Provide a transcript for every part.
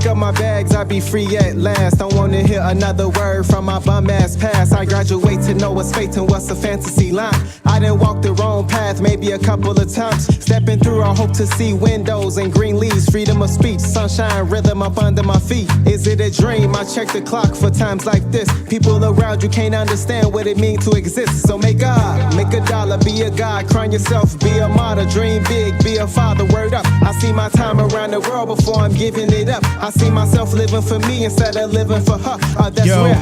pick up my bags, I be free at last. Don't wanna hear another word from my bum ass past. I graduate to know what's fate and what's a fantasy line. I done walked the wrong path maybe a couple of times. Stepping through, I hope to see windows and green leaves. Freedom of speech, sunshine, rhythm up under my feet. Is it a dream? I check the clock for times like this. People around you can't understand what it means to exist. So make a dollar, be a god, crown yourself, be a martyr, dream big, be a father, word up. I see my time around the world before I'm giving it up. I see myself living for me instead of living for her. That's rare.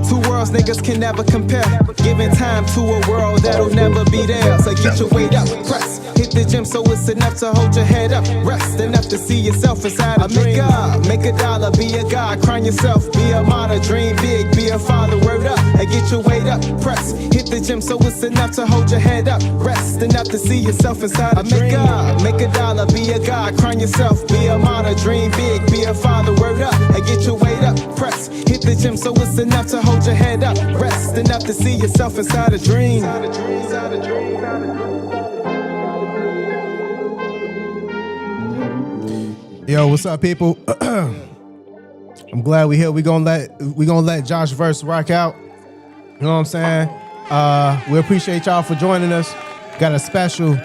Two worlds niggas can never compare. Giving time to a world that'll never be there. So get your weight up, press. Hit the gym so it's enough to hold your head up. Rest enough to see yourself inside a dream. Make a dollar, be a god, crown yourself, be a martyr, dream big, be a father, word up. And get your weight up, press. Hit the gym so it's enough to hold your head up. Rest enough to see yourself inside a dream. Make a dollar, be a god, crown yourself, be a martyr, dream big, be a father, word up. And get your weight up, press. Hit the gym so it's enough to hold your head up. Rest enough to see yourself inside a dream. Yo, what's up, people? I'm glad we here. We gonna let Josh Verse rock out. You know what I'm saying? We appreciate y'all for joining us. Got a special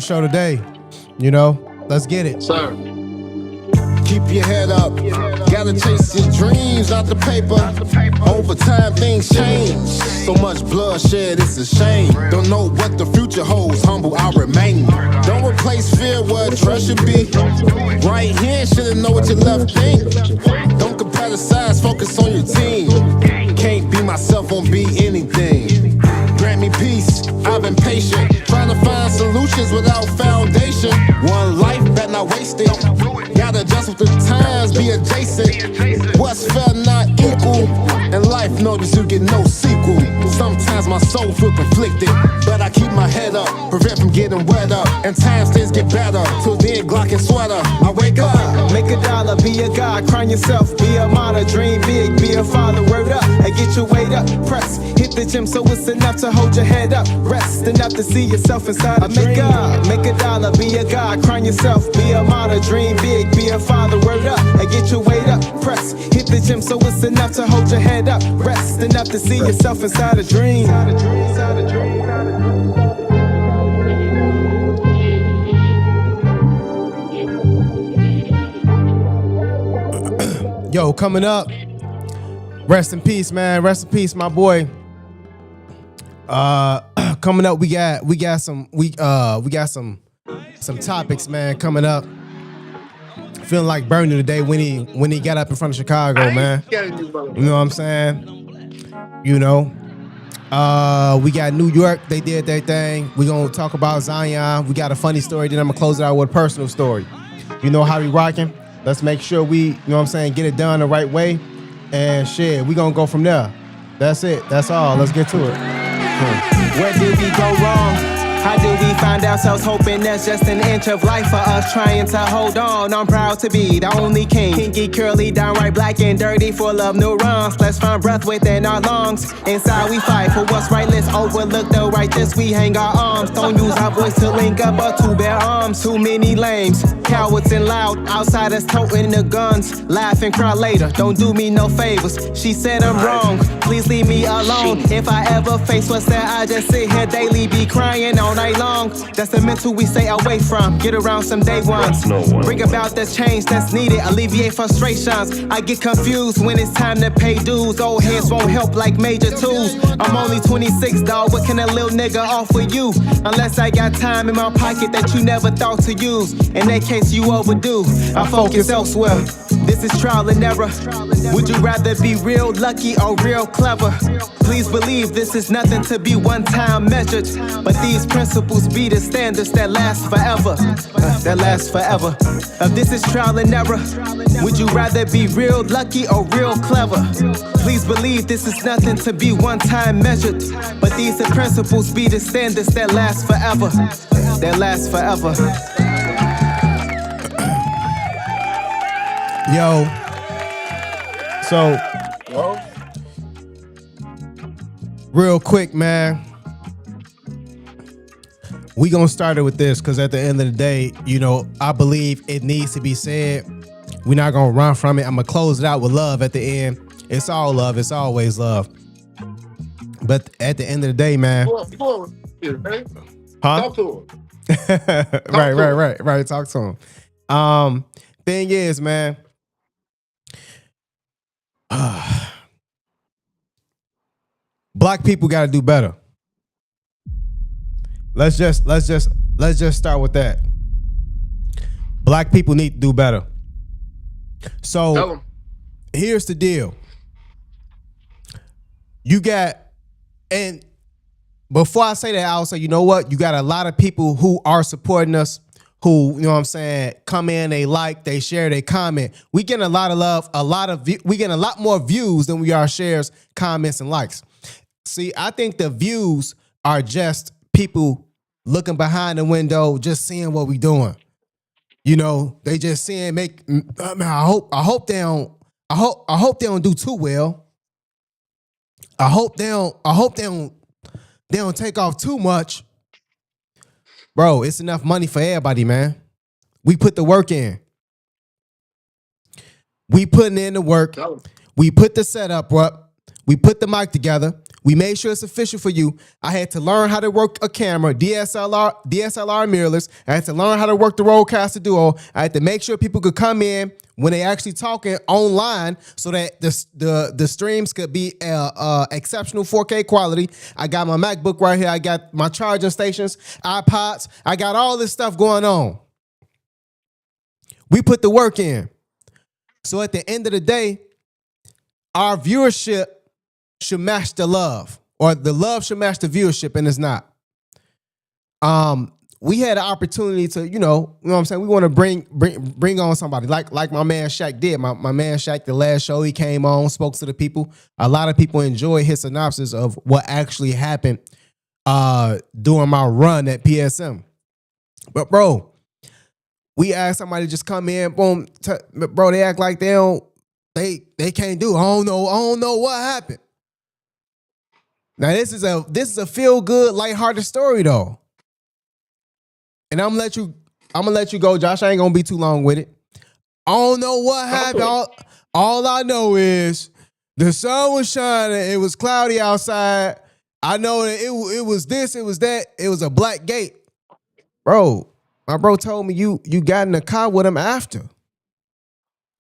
show today. You know, let's get it. Sir. Keep your head up. Gotta chase your dreams out the paper. Over time, things change. So much bloodshed, it's a shame. Don't know what the future holds. Humble, I remain. Don't replace fear where trust should be. Right here, should've know what your left think. Don't compare the size, focus on your team. Can't be myself, won't be anything. Grant me peace, I've been patient. Trying to find solutions without foundation. One life, better not waste it. Gotta adjust with the times, be adjacent. What's fair, not equal. And life notice you get no sequel. Sometimes my soul feel conflicted, but I keep my head up, prevent from getting wet up. And times things get better, till then Glock and sweater. I wake up, make a dollar, be a god, crown yourself, be a martyr, dream big, be a father, word up. And get your weight up, press. Hit the gym so it's enough to hold your head up. Rest enough to see yourself inside a dream. Make a dollar, be a god, crown yourself, be a martyr, dream big, be a father, word up. And get your weight up, press. Hit the gym so it's enough to hold your head up. Rest enough to see yourself inside a dream. Yo, coming up. Rest in peace, man. Rest in peace, my boy. Coming up, we got some topics, man, coming up. Feeling like Bernie today when he got up in front of Chicago, man. You know what I'm saying? You know. We got New York, they did their thing. We gonna talk about Zion. We got a funny story, then I'm gonna close it out with a personal story. You know how we rocking? Let's make sure we, you know what I'm saying, get it done the right way. And shit, we gonna go from there. That's it. That's all. Let's get to it. Where did we go wrong? How did we find ourselves hoping that's just an inch of life for us trying to hold on? I'm proud to be the only king. Kinky, curly, downright black and dirty, full of neurons. Let's find breath within our lungs. Inside we fight for what's right. Let's overlook the righteous. We hang our arms. Don't use our voice to link up or to bear arms. Too many lames, cowards and loud. Outsiders toting the guns. Laugh and cry later. Don't do me no favors. She said I'm wrong. Please leave me alone. If I ever face what's there, I just sit here daily, be crying all night long. That's the mental we stay away from. Get around some day ones. Bring about the change that's needed. Alleviate frustrations. I get confused when it's time to pay dues. Old heads won't help like major tools. I'm only 26, dawg. What can a little nigga offer you? Unless I got time in my pocket that you never thought to use. In that case, you overdue. I focus elsewhere. This is trial and error. Would you rather be real lucky or real clever? Please believe this is nothing to be one-time measured, but these principles be the standards that last forever. That last forever. This is trial and error. Would you rather be real lucky or real clever? Please believe this is nothing to be one-time measured, but these are principles be the standards that last forever. That last forever. Yo, so real quick, man, we gonna start it with this because at the end of the day, you know, I believe it needs to be said. We're not gonna run from it. I'm gonna close it out with love at the end. It's all love. It's always love. But at the end of the day, man. Huh? Talk to him. Right. Talk to him. Thing is, man. Black people got to do better. Let's just start with that. Black people need to do better. So here's the deal. You got, and before I say that, I'll say, you know what? You got a lot of people who are supporting us, who, you know what I'm saying, come in, they like, they share, they comment. We getting a lot of love, we getting a lot more views than we are shares, comments, and likes. See, I think the views are just people looking behind the window, just seeing what we doing. You know, they just seeing I hope they don't do too well. I hope they don't take off too much. Bro, it's enough money for everybody, man. We put the work in. We putting in the work. We put the setup up. We put the mic together. We made sure it's official for you. I had to learn how to work a camera, DSLR mirrorless. I had to learn how to work the Rodecaster Duo. I had to make sure people could come in when they actually talking online so that the streams could be exceptional 4K quality. I got my MacBook right here. I got my charging stations, iPods. I got all this stuff going on. We put the work in. So at the end of the day, our viewership should match the love, or the love should match the viewership, and it's not. We had an opportunity to, you know what I'm saying? We want to bring on somebody like my man Shaq did. My man Shaq, the last show he came on, spoke to the people. A lot of people enjoyed his synopsis of what actually happened during my run at PSM. But bro, we asked somebody to just come in, boom, bro, they act like they can't do it. I don't know what happened. Now this is a feel good, lighthearted story though. And I'm gonna let you go, Josh. I ain't gonna be too long with it. I don't know what happened. All I know is the sun was shining. It was cloudy outside. I know that it was this, it was that. It was a black gate. Bro, my bro told me you got in the car with him after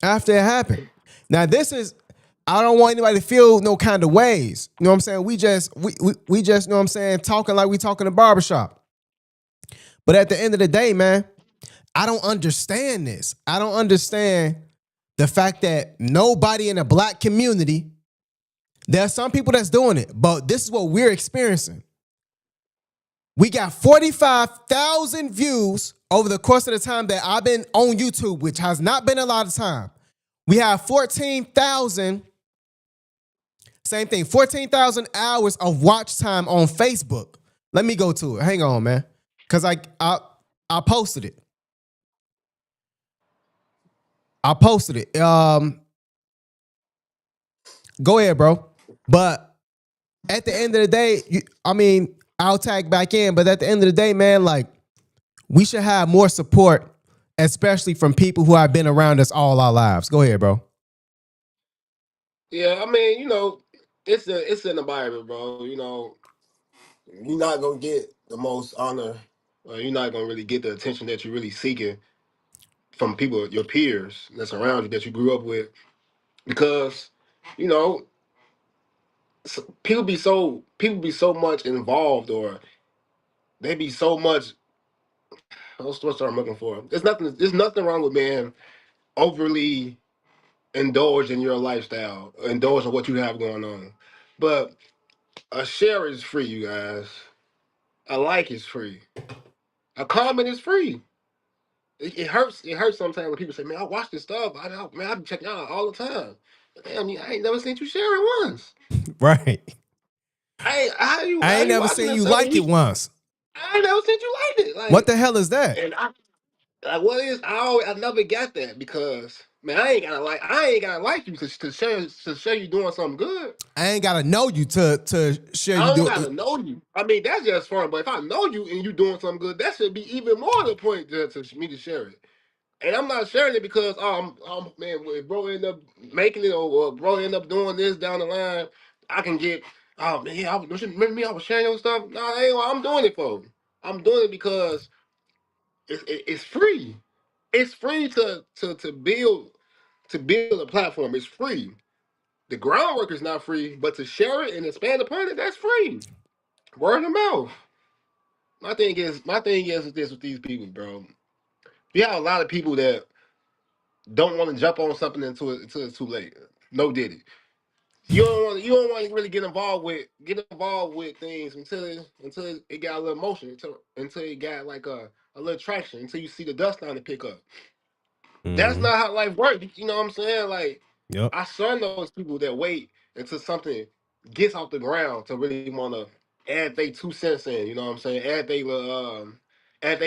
it happened. Now this is, I don't want anybody to feel no kind of ways. You know what I'm saying? We just, you know what I'm saying, talking like we talking in barbershop. But at the end of the day, man, I don't understand this. I don't understand the fact that nobody in the black community, there are some people that's doing it, but this is what we're experiencing. We got 45,000 views over the course of the time that I've been on YouTube, which has not been a lot of time. We have 14,000, same thing, 14,000 hours of watch time on Facebook. Let me go to it. Hang on, man. Because I posted it. Go ahead, bro. But at the end of the day, I'll tag back in, but at the end of the day, man, like, we should have more support, especially from people who have been around us all our lives. Go ahead, bro. Yeah, I mean, you know, it's an environment, bro. You know, you're not gonna get the most honor, or you're not gonna really get the attention that you're really seeking from people, your peers that's around you that you grew up with, because, you know, people be so much involved, or they be so much. What's what I'm looking for? There's nothing wrong with being overly indulge in your lifestyle, indulge in what you have going on. But a share is free, you guys. A like is free. A comment is free. It hurts. It hurts sometimes when people say, "Man, I watch this stuff. I be checking out all the time." But damn, I ain't never seen you share it once. Right. I ain't never seen you like it once. I ain't never seen you like it. Like, what the hell is that? And what is? I never got that, because man, I ain't gotta like you to show you doing something good. I ain't gotta know you to share you. I don't gotta know you. I mean, that's just fun. But if I know you and you doing something good, that should be even more the point to me to share it. And I'm not sharing it because man, if bro end up making it or bro end up doing this down the line, I can get man, yeah, don't you remember me? I was sharing your stuff. No, that ain't what I'm doing it for. I'm doing it because it's free. It's free to build a platform. It's free. The groundwork is not free, but to share it and expand upon it, that's free. Word of mouth. My thing is with this with these people, bro. You have a lot of people that don't want to jump on something until it's too late. No diddy. You don't want to really get involved with things until it got a little motion, until it got like a little traction, until you see the dust starting to pick up. That's not how life works. You know what I'm saying? Like Yep. I son those people that wait until something gets off the ground to really want to add they 2 cents in. You know what I'm saying? Add they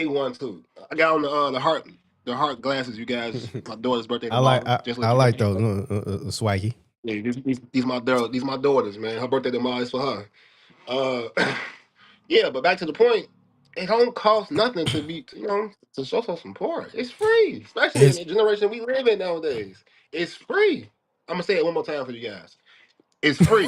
one too. I got on the heart glasses. You guys, my daughter's birthday I like tomorrow. Just I let you like know. those swaggy. Yeah, these my daughters, man. Her birthday tomorrow is for her. Uh, yeah, but back to the point. It don't cost nothing to show some support. It's free, especially in It's the generation we live in nowadays. It's free. I'm gonna say it one more time for you guys. It's free.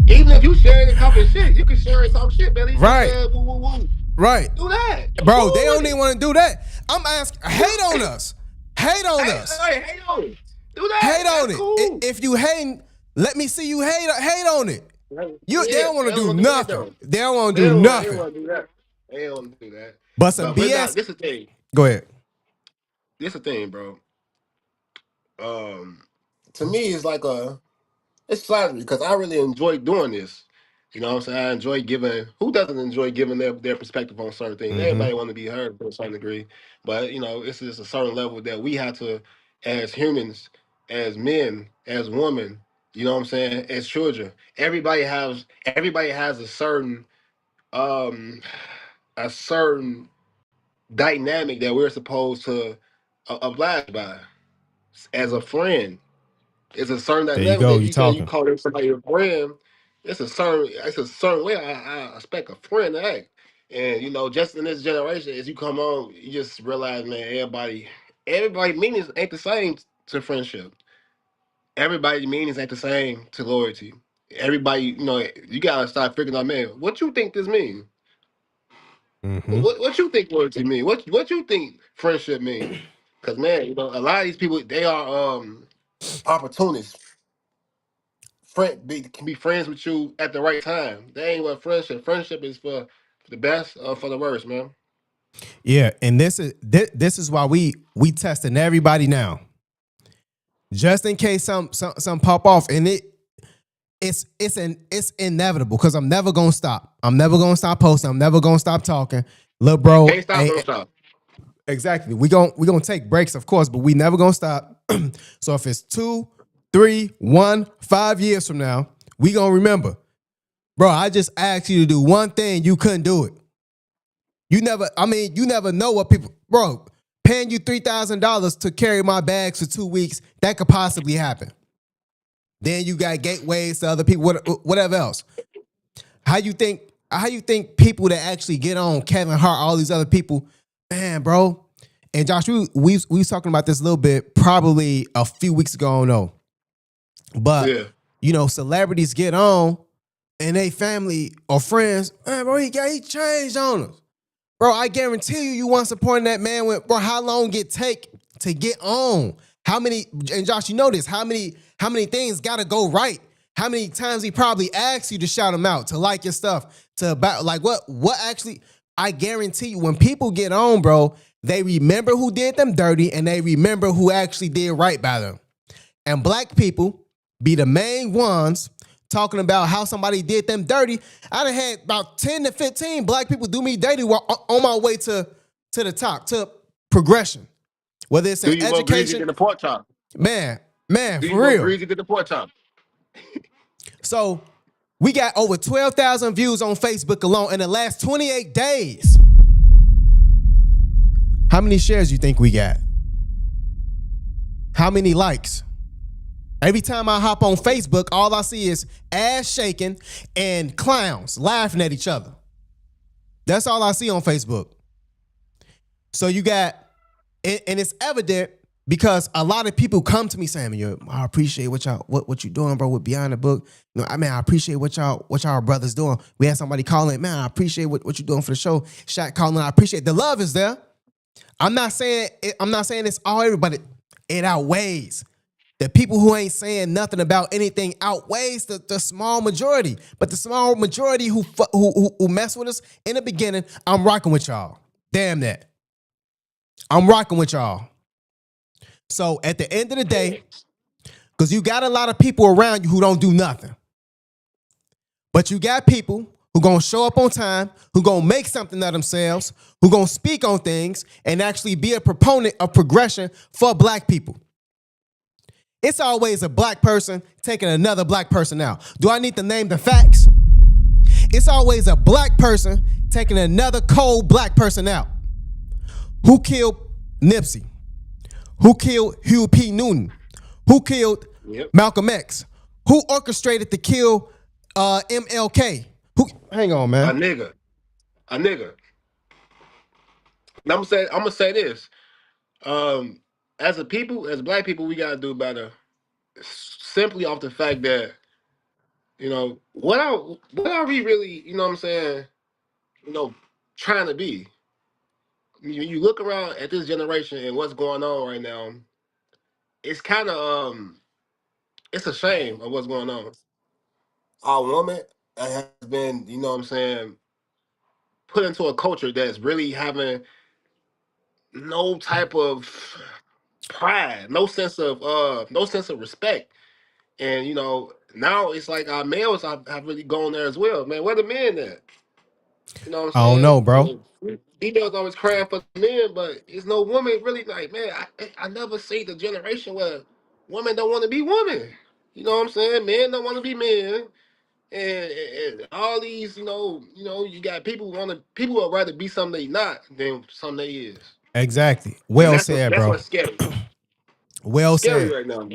Even if you sharing and talking shit, you can share and talk shit, Billy. Just right, woo woo woo. right, Do that. I'm bro. They cool don't with even it. want to do that. I'm asking, hate on us, Hey, on it. Do that. hate on That's it. cool. If you hating, let me see you hate on it. They Yeah, don't want they to don't do want to do that nothing. though. They don't want to They do don't want. They don't nothing. want to do that. They don't want to do that. But some But we're not. BS. This is the thing. Go ahead. This is the thing, bro. Um, to me, it's flattering because I really enjoy doing this. You know what I'm saying? I enjoy giving. Who doesn't enjoy giving their perspective on certain things? Mm-hmm. Everybody want to be heard to a certain degree, but it's just a certain level that we have to, as humans, as men, as women. You know what I'm saying? As children, everybody has um a certain dynamic that we're supposed to oblige by as a friend. It's a certain There you dynamic that go. if You you say you talking. call somebody your friend, it's a certain way I expect a friend to act. And just in this generation, as you come on, you just realize, man, everybody meanings ain't the same to friendship. Everybody meanings ain't the same to loyalty. Everybody, you gotta start figuring out, man, what you think this mean? Mm-hmm. What you think loyalty mean? What you think friendship mean? Because man, a lot of these people they are opportunists. Can be friends with you at the right time. They ain't what friendship. Friendship is for the best or for the worst, man. Yeah, and this is why we testing everybody now, just in case some pop off, and it's inevitable because I'm never gonna stop. I'm never gonna stop posting. I'm never gonna stop talking. Look, bro. Can't stop, don't stop. Exactly. We gonna take breaks, of course, but we never gonna stop. So if it's 2, 3, 1, 5 years from now, we gonna remember, bro. I just asked you to do one thing, you couldn't do it. You never know what people, bro. Paying you $3,000 to carry my bags for 2 weeks, that could possibly happen. Then you got gateways to other people, whatever else. How you think people that actually get on Kevin Hart, all these other people, man, bro. And Josh, we was talking about this a little bit, probably a few weeks ago, I don't know. But Yeah. Celebrities get on and they family or friends, man, bro, he changed on us. Bro, I guarantee you weren't supporting that man with, bro, how long it take to get on? How many, and Josh, you know this, how many things gotta go right? How many times he probably asked you to shout him out, to like your stuff, to about, like what actually, I guarantee you when people get on, bro, they remember who did them dirty and they remember who actually did right by them. And black people be the main ones talking about how somebody did them dirty. I done had about 10 to 15 black people do me dirty while on my way to the top, to progression. Whether it's Do in you more greasy education, than the pork chop? man, Do you for more real. greasy than the pork chop? So we got over 12,000 views on Facebook alone in the last 28 days. How many shares you think we got? How many likes? Every time I hop on Facebook, all I see is ass shaking and clowns laughing at each other. That's all I see on Facebook. So you got, and it's evident because a lot of people come to me saying, "Yo, I appreciate what you doing, bro, with Beyond the Book. You know, I mean, I appreciate what y'all brothers doing." We had somebody calling, "Man, I appreciate what you doing for the show." Shaq calling, "I appreciate the love is there." I'm not saying it's all everybody. It outweighs. The people who ain't saying nothing about anything outweighs the small majority. But the small majority who mess with us in the beginning, I'm rocking with y'all. Damn that. I'm rocking with y'all. So at the end of the day, because you got a lot of people around you who don't do nothing. But you got people who gonna show up on time, who gonna make something of themselves, who gonna speak on things and actually be a proponent of progression for black people. It's always a black person taking another black person out. Do I need to name the facts? It's always a black person taking another cold black person out. Who killed Nipsey? Who killed Huey P. Newton? Who killed Malcolm X? Who orchestrated the kill MLK? Hang on, man. A nigga. And I'm gonna say this. As a people, as black people, we gotta do better. Simply off the fact that, what are we really, you know what I'm saying, trying to be? You look around at this generation and what's going on right now, it's kind of it's a shame of what's going on. Our woman has been, you know what I'm saying, put into a culture that's really having no type of pride, no sense of respect. And now it's like our males have really gone there as well. Man, where the men at? You know what I I'm don't know, saying? bro. Females always crying for the men, but it's no woman really like, man, I never see the generation where women don't want to be women. You know what I'm saying? Men don't want to be men. And all these, you got people would rather be something they not than something they is. Exactly. And Well said, that's bro. what's scary. Well Scary said. right now.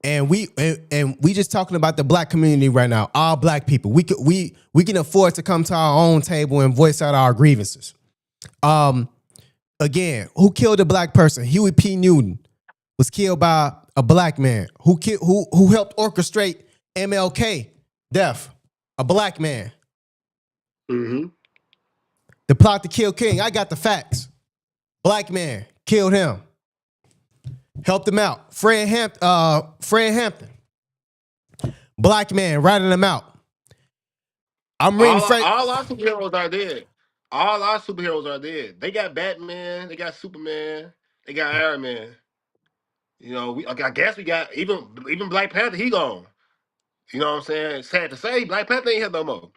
And we just talking about the black community right now. All black people. We can afford to come to our own table and voice out our grievances. Again, who killed a black person? Huey P. Newton was killed by a black man. Who helped orchestrate MLK death? A black man. Mm-hmm. The plot to kill King. I got the facts. Black man killed him. Helped him out. Fred Hampton. Black man ratting him out. I'm reading all our superheroes are dead. All our superheroes are dead. They got Batman, they got Superman, they got Iron Man. I guess we got even Black Panther. He gone. You know what I'm saying? Sad to say, Black Panther ain't here no more.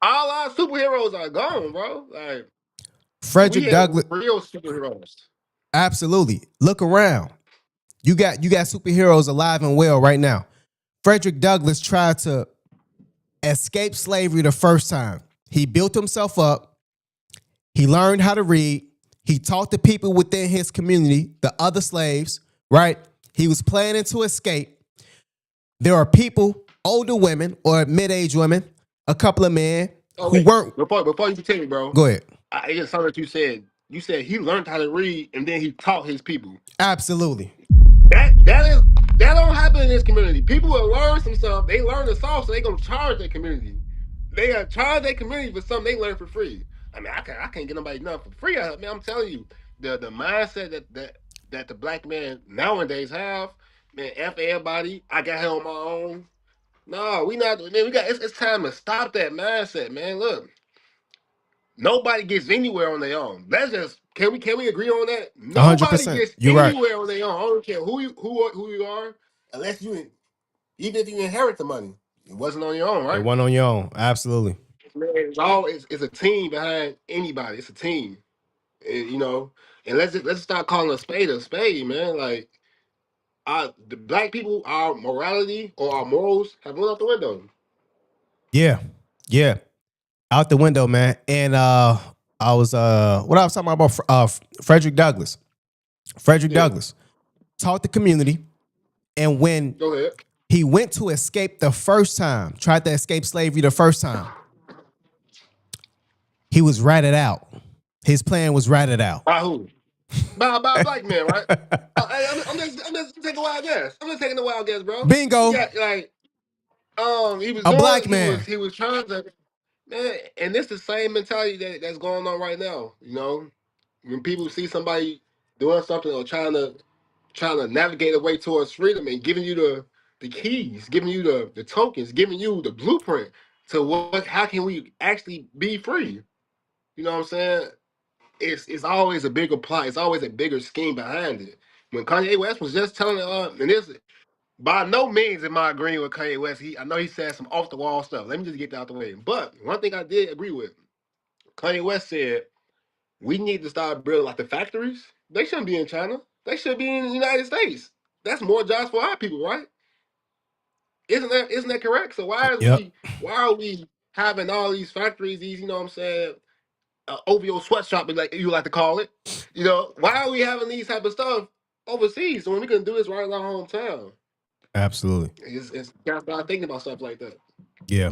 All our superheroes are gone, bro. Like we Frederick had Douglass. real superheroes. Absolutely. Look around. You got superheroes alive and well right now. Frederick Douglass tried to escape slavery the first time. He built himself up. He learned how to read. He taught the people within his community, the other slaves, right? He was planning to escape. There are people, older women or mid-aged women, a couple of men who weren't. Before you continue, bro. Go ahead. I just saw that you said. You said he learned how to read and then he taught his people. Absolutely. That don't happen in this community. People will learn some stuff. They learn the sauce, so they gonna charge their community. They gotta charge their community for something they learn for free. I mean, I can't get nobody nothing for free. I'm telling you, the mindset that the black man nowadays have, man, F everybody. I got here on my own. No, we not. Man, it's time to stop that mindset, man. Look, nobody gets anywhere on their own. Let's just can we agree on that? Nobody 100%. gets You're right. anywhere on their own. I don't care who you are, unless you even if you inherit the money, it wasn't on your own, right? It wasn't on your own. Absolutely. Man, it's a team behind anybody. It's a team, and and let's start calling a spade, man. Like the black people, our morality or our morals have went out the window. Yeah. Yeah. Out the window, man. And I was what I was talking about Frederick Douglass. Frederick Douglass taught the community, and when Go ahead. he went to escape the first time, tried to escape slavery the first time, he was ratted out. His plan was ratted out. By who? By a black man, right? Hey, I'm just taking a wild guess. I'm just taking a wild guess, bro. Bingo. Yeah, like he was A doing, black man. he was trying to, man, and it's the same mentality that's going on right now. You know, when people see somebody doing something or trying to navigate a way towards freedom and giving you the keys, giving you the tokens, giving you the blueprint to how can we actually be free? You know what I'm saying? It's always a bigger plot. It's always a bigger scheme behind it. When Kanye West was just telling and this by no means am I agreeing with Kanye West. I know he said some off the wall stuff. Let me just get that out the way. But one thing I did agree with, Kanye West said we need to start building like the factories. They shouldn't be in China. They should be in the United States. That's more jobs for our people, right? Isn't that correct? So Yep. why are we having all these factories? These, you know what I'm saying? OVO sweatshop, like you like to call it. You know, why are we having these type of stuff overseas when we can do this right in our hometown? Absolutely. It's gotta start thinking about stuff like that. Yeah.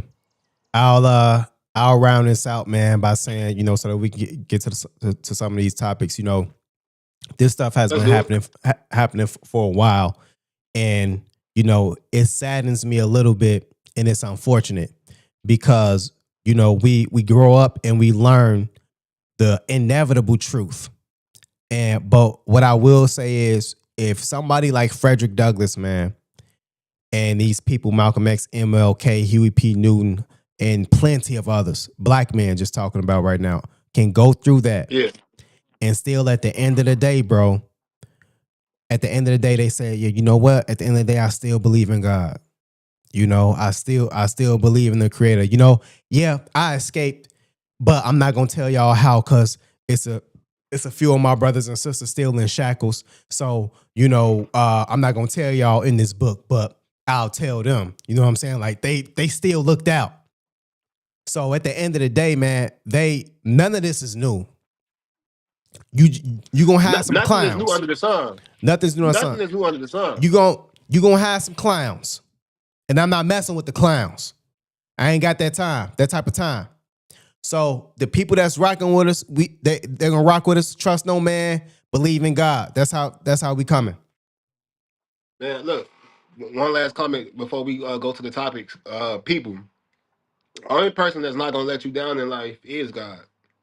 I'll round this out, man, by saying, so that we can get to some of these topics. This stuff has been happening for a while, and it saddens me a little bit, and it's unfortunate because we grow up and we learn the inevitable truth. But what I will say is, if somebody like Frederick Douglass, man, and these people, Malcolm X, MLK, Huey P. Newton, and plenty of others, black men just talking about right now, can go through that. Yeah. And still at the end of the day, bro, at the end of the day, they say, yeah, you know what? At the end of the day, I still believe in God. I still believe in the creator. Yeah, I escaped, but I'm not gonna tell y'all how, because it's a few of my brothers and sisters still in shackles. So, I'm not gonna tell y'all in this book, but I'll tell them. You know what I'm saying? Like they still looked out. So at the end of the day, man, none of this is new. You gonna have some clowns. Nothing is new under the sun. Nothing's new under the sun. Nothing is new under the sun. You gonna have some clowns, and I'm not messing with the clowns. I ain't got that type of time. So the people that's rocking with us, they're gonna rock with us. Trust no man, believe in God. That's how we coming. Man, look, one last comment before we go to the topics. People, the only person that's not gonna let you down in life is God,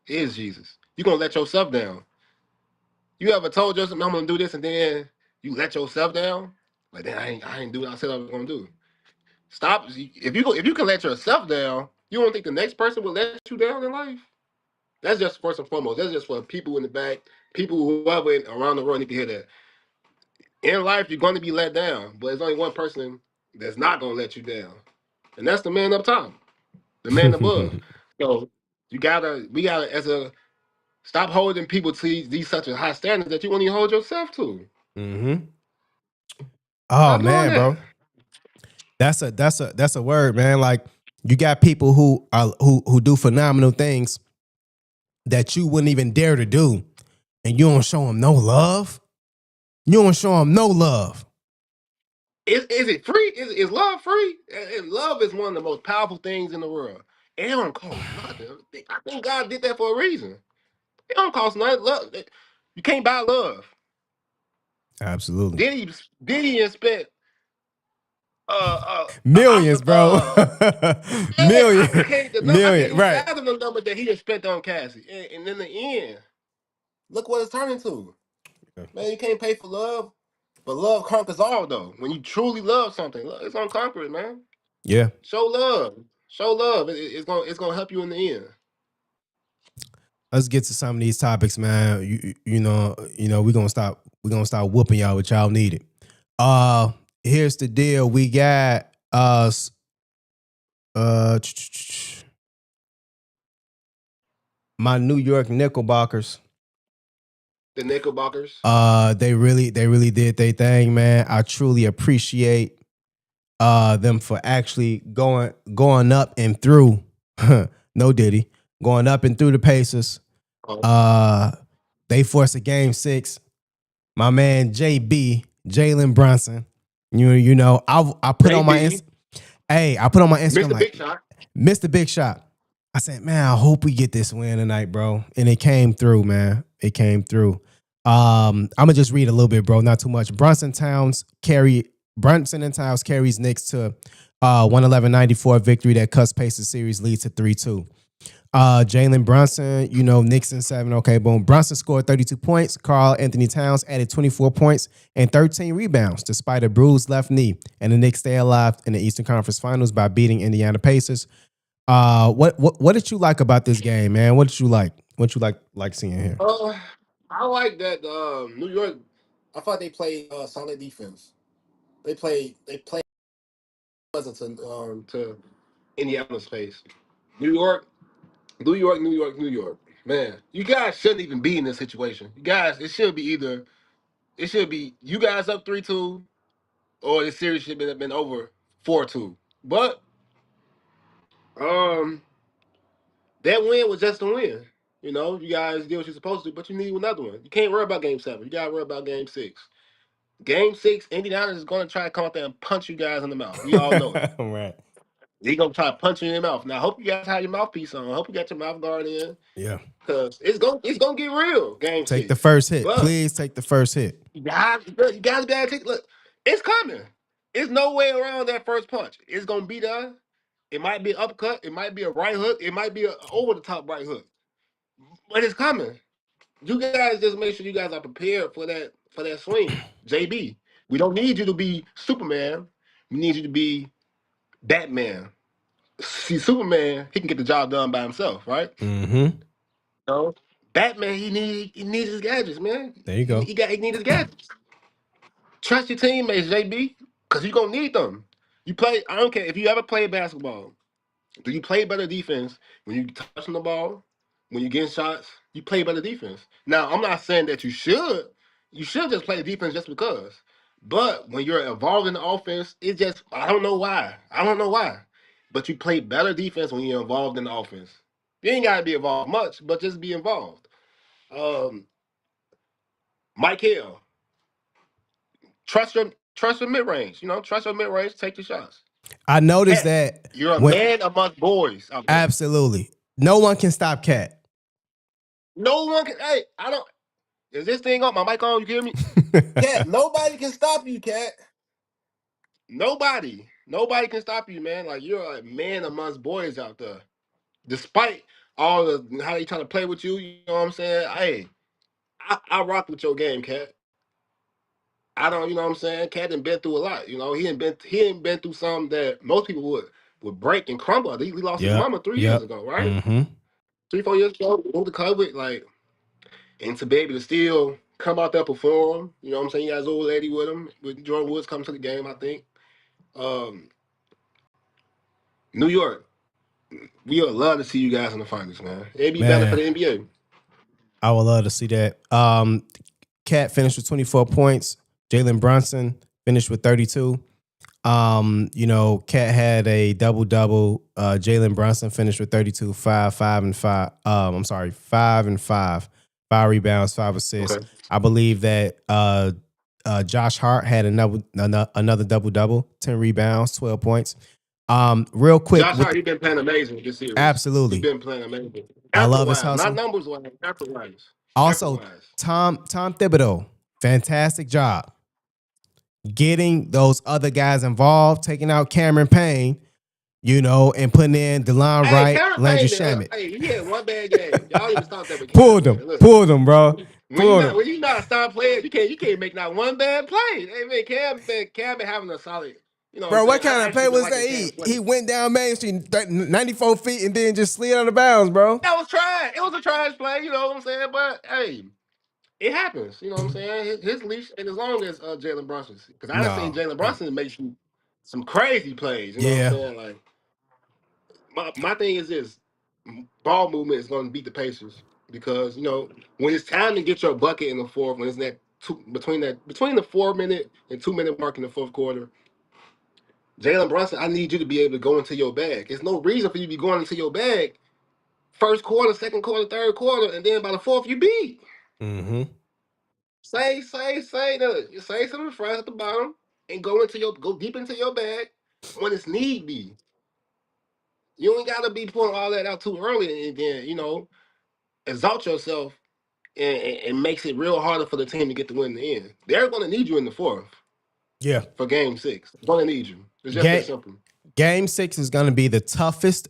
is Jesus. You're gonna let yourself down. You ever told yourself I'm gonna do this and then you let yourself down? Like, then I ain't do what I said I was gonna do. Stop. If you can let yourself down, you don't think the next person will let you down in life? That's just first and foremost. That's just for people in the back, people whoever around the world need to hear that. In life, you're going to be let down, but there's only one person that's not going to let you down, and that's the man up top, the man above. So we gotta stop holding people to these such a high standards that you won't even hold yourself to. Mm-hmm. Oh man, bro, that's a word, man. Like, you got people who do phenomenal things that you wouldn't even dare to do, and you don't show them no love. You don't show them no love. Is it free? Is love free? And love is one of the most powerful things in the world. It don't cost nothing. I think God did that for a reason. It don't cost nothing. Love, you can't buy love. Absolutely. Diddy spent millions, bro. Millions. Millions. Right. I can't the number that he has spent on Cassie. And in the end, look what it's turning to. Man, you can't pay for love, but love conquers all, though. When you truly love something, it's gonna conquer it, man. Yeah. Show love. Show love. It's gonna help you in the end. Let's get to some of these topics, man. We're gonna stop whooping y'all what y'all needed. Here's the deal. We got my New York Knickerbockers. The Knickerbockers. They really did their thing, man. I truly appreciate them for actually going up and through. No Diddy. Going up and through the Pacers. They forced a game 6. My man Jalen Brunson. I put on my I put on my Instagram Mr. Big Shot. Mr. Big Shot. I said, man, I hope we get this win tonight, bro. And it came through, man. It came through. I'm gonna just read a little bit, bro. Not too much. Brunson and Towns carries Knicks to 111-94 victory that cuts Pacers series lead to 3-2. Jalen Brunson, Knicks in 7. Okay, boom. Brunson scored 32 points. Karl Anthony Towns added 24 points and 13 rebounds despite a bruised left knee. And the Knicks stay alive in the Eastern Conference Finals by beating Indiana Pacers. What did you like about this game, man? What did you like? What you like seeing here? I like that New York. I thought they played solid defense. They played pleasant to Indiana's face. New York, New York, New York, New York. Man, you guys shouldn't even be in this situation. You guys, it should be you guys up 3-2, or the series should have been over 4-2. But um, that win was just a win. You guys did what you're supposed to, but you need another one. You can't worry about game 7. You gotta worry about game 6. Game 6, Indiana is gonna try to come out there and punch you guys in the mouth. We all know it. Right. They gonna try to punch you in the mouth. Now, I hope you guys have your mouthpiece on. I hope you got your mouth guard in, Yeah. because it's gonna get real. Game Take the 6, first hit. but Please take the first hit. you guys gotta take. Look, it's coming. There's no way around that first punch. It's gonna be done. It might be an uppercut. It might be a right hook. It might be an over the top right hook. But it's coming. You guys just make sure you guys are prepared for that swing. JB, we don't need you to be Superman. We need you to be Batman. See, Superman, he can get the job done by himself, right? Mm-hmm. No. Batman, he needs his gadgets, man. There you He, go. he got he need his gadgets. Trust your teammates, JB, because you're gonna need them. You play. I don't care if you ever play basketball. Do you play better defense when you touching the ball, when you getting shots? You play better defense. Now, I'm not saying that you should. You should just play defense just because. But when you're involved in the offense, it just I don't know why. I don't know why. But you play better defense when you're involved in the offense. You ain't gotta be involved much, but just be involved. Um, Mike Hill, trust your mid range. Trust your mid range. Take your shots. I noticed Heck, that you're a when man among boys out there. absolutely no one can stop Cat. No one can. Hey, I don't. Is this thing on? My mic on? You hear me? Cat, nobody can stop you, Cat. Nobody. Nobody can stop you, man. Like, you're a man amongst boys out there. Despite all the how they trying to play with you, you know what I'm saying? Hey, I rock with your game, Cat. I don't, you know what I'm saying? Cat done been through a lot. He ain't been through something that most people would break and crumble. He lost his Yep. mama 3 years Yep. ago, right? Mm-hmm. 3, 4 years ago, moved to COVID, like, and to be able to still come out there perform, you know what I'm saying? He got his old lady with him, with Jordan Woods coming to the game, I think. Um, New York, we would love to see you guys in the finals, man. It'd be better for the Man, NBA. I would love to see that. Cat finished with 24 points. Jalen Brunson finished with 32. Cat had a double-double. Jalen Brunson finished with 32, 5 and 5. I'm sorry, 5 and 5. 5 rebounds, 5 assists. Okay. I believe that Josh Hart had another double-double, 10 rebounds, 12 points. Real quick. Josh Hart, he's been playing amazing this series. Absolutely. He's been playing amazing. I love his Effort-wise, hustle. not numbers-wise, effort-wise. Also, Effort-wise. Tom Thibodeau, fantastic job getting those other guys involved, taking out Cameron Payne, and putting in DeLon Wright, Cameron Landry Payne, Shamet. hey, he had one bad game. Y'all even stop that. Pulled them, bro. When you not a star player, you can't make not one bad play. Hey man, Cam been having a solid. You know, Bro, what what kind of play was that? He went down Main Street 94 feet and then just slid out of bounds, bro. That was trash. It was a trash play. You know what I'm saying? But hey, it happens. You know what I'm saying? His leash ain't as long as Jalen Brunson's. Because I done seen No. Jalen Brunson make some crazy plays. You know what I'm saying? Like my thing is this: ball movement is going to beat the Pacers because when it's time to get your bucket in the fourth, when it's between the 4 minute and 2 minute mark in the fourth quarter, Jalen Brunson, I need you to be able to go into your bag. There's no reason for you to be going into your bag first quarter, second quarter, third quarter, and then by the fourth you beat. Mm-hmm. Say some of the fries at the bottom and go deep into your bag when it's need be. You ain't gotta be pulling all that out too early, and then exalt yourself, and makes it real harder for the team to get the win in the end. They're gonna need you in the fourth Yeah. for Game 6. They're gonna need you. It's just that Game simple. Game 6 is going to be the toughest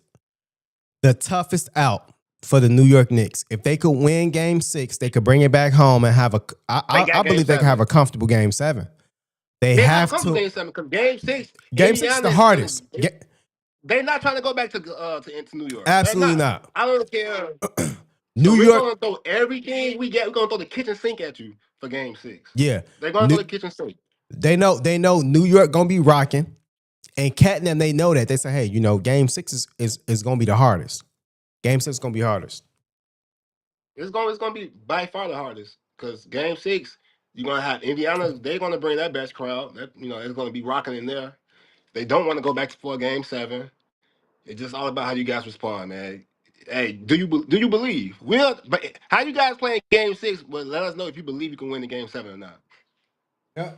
out for the New York Knicks. If they could win Game 6, they could bring it back home and have I believe they could have a comfortable Game 7. They have to to. Game 7 because Game 6, Game 6 is the hardest. They're not trying to go back into New York. Absolutely not. I don't care. New We're York. gonna throw everything we get. We're gonna throw the kitchen sink at you for Game 6. Yeah. They're gonna throw the kitchen sink. They know New York gonna be rocking, and Cat and them, they know that. They say, hey, Game 6 is gonna be the hardest. Game 6 is gonna be hardest. It's gonna be by far the hardest because Game 6, you're gonna have Indiana. They're gonna bring that best crowd. That it's gonna be rocking in there. They don't want to go back for Game 7. It's just all about how you guys respond, man. Hey, do you believe? But how you guys playing Game 6? Well, let us know if you believe you can win the Game 7 or not. Yeah.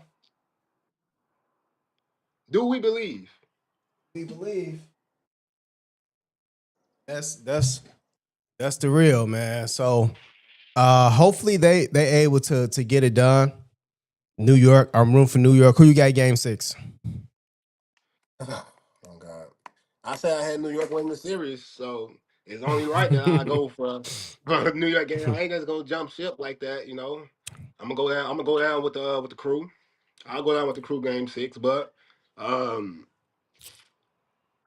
Do we believe? We believe. That's the real, man. So hopefully they able to get it done. New York, I'm room for New York. Who you got Game 6? Oh God. I said I had New York winning the series, so it's only right that I go for New York game. I ain't just gonna jump ship like that, I'm gonna go down. I'm gonna go down with the crew. I'll go down with the crew Game 6, but I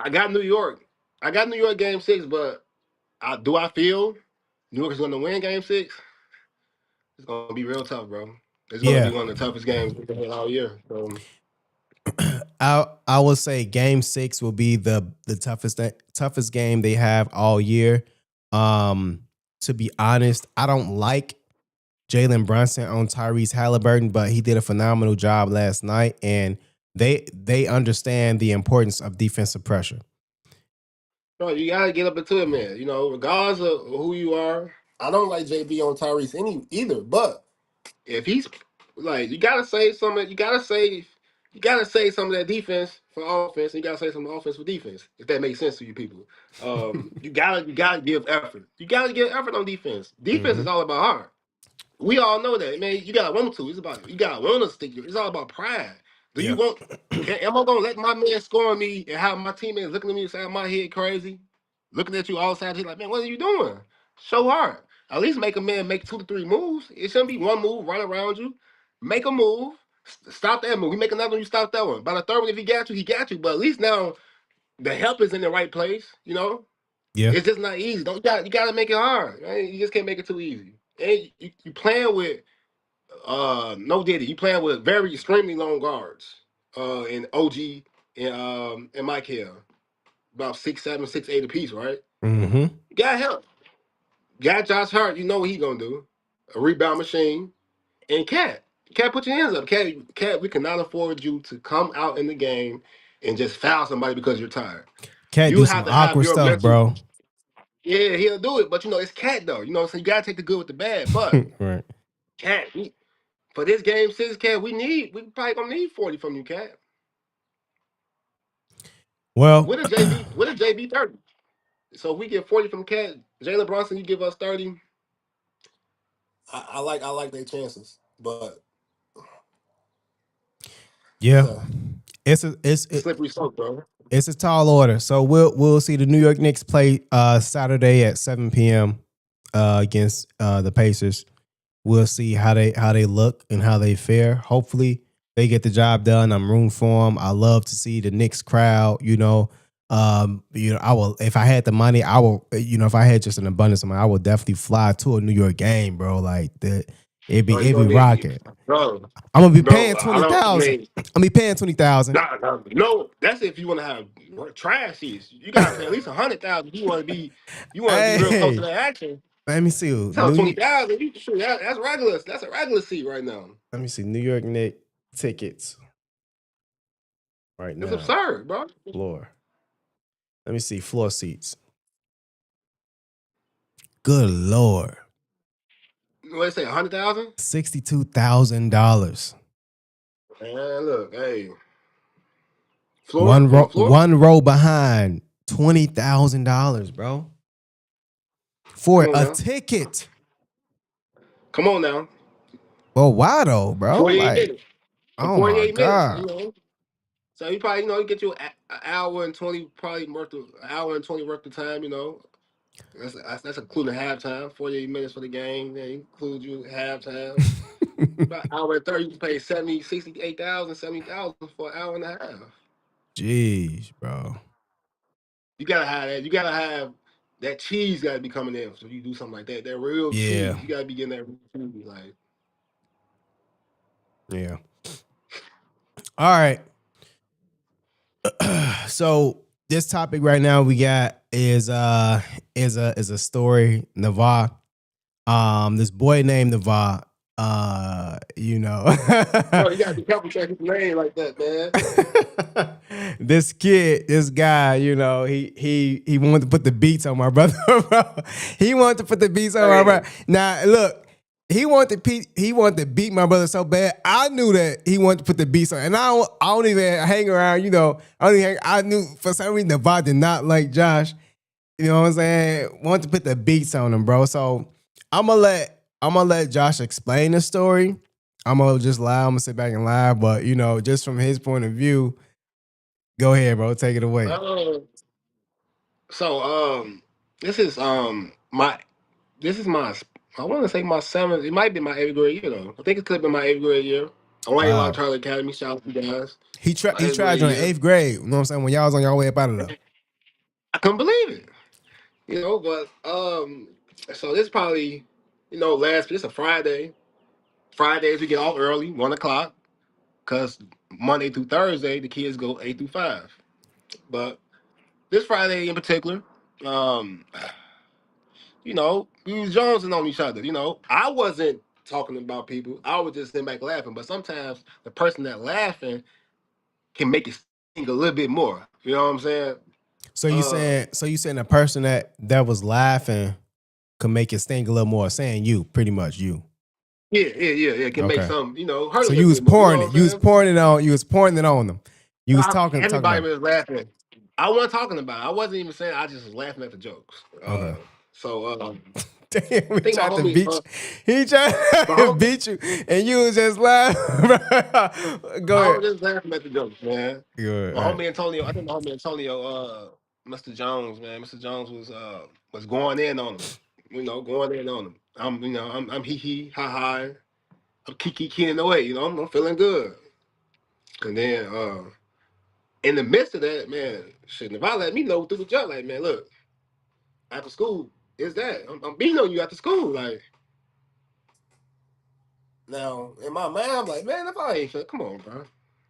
got New York. I got New York Game 6, but I feel New York is gonna win Game 6? It's gonna be real tough, bro. It's gonna be one of the toughest games we've had all year. So I would say Game 6 will be the toughest game they have all year. To be honest, I don't like Jalen Brunson on Tyrese Halliburton, but he did a phenomenal job last night, and they understand the importance of defensive pressure. bro, you gotta get up into it, man. Regardless of who you are. I don't like JB on Tyrese either, but if he's like, you gotta save some of some of that defense for offense, and you gotta save some offense for defense, if that makes sense to you people. You gotta give effort. You gotta give effort on defense. Defense is all about heart. We all know that, man. You gotta want to. It's about you gotta want to stick. It's all about pride. Do you want? Am I gonna let my man score on me and have my teammates looking at me inside my head crazy, looking at you all sides? He's like, man, what are you doing? Show heart. At least make a man make 2 to 3 moves. It shouldn't be one move right around you. Make a move. Stop that move. We make another one. You stop that one. By the third one, if he got you, he got you. But at least now the help is in the right place. Yeah. It's just not easy. You gotta make it hard. Right? You just can't make it too easy. And you playing with no Diddy. You playing with very extremely long guards. And OG and Mike Hill. About 6'7", 6'8" apiece, right? Mm-hmm. You got help. Got Josh Hart, you know what he gonna do. A rebound machine. And Cat, put your hands up. Cat, we cannot afford you to come out in the game and just foul somebody because you're tired. Cat do some awkward stuff, bro. Yeah, he'll do it, but it's Cat though. So you gotta take the good with the bad. But right. Cat, for this Game 6, Cat, we probably gonna need 40 from you, Cat. Well, what is JB 30? So if we get 40 from Cat, Jalen Brunson, you give us 30. I like their chances, but yeah, it's slippery slope, bro. It's a tall order. So we'll see the New York Knicks play Saturday at 7 p.m. Against the Pacers. We'll see how they look and how they fare. Hopefully they get the job done. I'm rooting for them. I love to see the Knicks crowd. I will, if I had the money, I will. If I had just an abundance of money, I would definitely fly to a New York game, bro. Like that, it'd be rocking. Bro, I'm gonna be paying $20,000. I'm gonna be paying $20,000. No, that's if you want to have trash seats. You gotta pay at least $100,000. You want to be be real close to the action. Let me see. So 20,000. That's regular. That's a regular seat right now. Let me see. New York Knicks tickets. Right now. It's absurd, bro. Floor. Let me see. Floor seats. Good Lord. What they say? 100,000? $62,000. Man, look, hey. One row behind $20,000, bro, for Come on a now. ticket. Come on now. Well, why though, bro? 48 Like, minutes. For oh my 48 minutes, you God. know. So you probably, you get you an hour and 20, probably worth of an hour and 20 worth of time, you know. That's including halftime, 48 minutes for the game. Then include you halftime. About an hour and 30, you can pay 70, 68,000, 70,000 for an hour and a half. Jeez, bro. You gotta have that. You gotta have that cheese gotta be coming in. So you do something like that. That real Yeah. cheese. You gotta be getting that real cheese. Like, Yeah. All right. So this topic right now we got is a story, Navar. This boy named Navar. You know. bro, you gotta be careful checking the name like that, man. This guy, you know, he wanted to put the beats on my brother, bro. He wanted to put the beats on my brother. Now, look, he wanted to beat my brother so bad. I knew that he wanted to put the beats on, and I don't even hang around. You know, I knew for some reason the bot did not like Josh. You know what I'm saying? Want to put the beats on him, bro. So I'm gonna let Josh explain the story. I'm gonna just lie. I'm gonna sit back and lie. But you know, just from his point of view, go ahead, bro. Take it away. So this is my I want to say my seventh. It might be my eighth grade year though. I think it could have been my eighth grade year. I went to Charlie Academy. Shout out to you guys. He tried you in 8th grade. You know what I'm saying? When y'all was on your way up out of there. I couldn't believe it. But so this probably, it's a Friday. Fridays we get off early, 1 o'clock, because Monday through Thursday the kids go 8 through 5. But this Friday in particular, um, we was jonesing on each other. I wasn't talking about people. I was just sitting back laughing. But sometimes the person that laughing can make it sting a little bit more. You know what I'm saying? So you saying the person that was laughing could make it sting a little more, saying you, pretty much you. Yeah. It can make some, hurt. So a you was bit more, pouring it. You was pouring it on. You was pouring it on them. You was talking. Everybody was laughing. I wasn't talking about it. I wasn't even saying. I just was laughing at the jokes. Okay. Damn, he tried to beat you. He tried to beat you, and you was just laughing. Go ahead. I was just laughing at the jokes, man. Good. My homie Antonio, I think my homie Antonio, Mr. Jones, man. Mr. Jones was going in on him. Going in on him. I'm hee ha ha. I'm kiki in the way. I'm feeling good. And then in the midst of that, man, shit, if I let me know through the jump, like, man, look, after school, is that I'm beating on you after school, like. Now in my mind, I'm like, man, if I ain't come on, bro,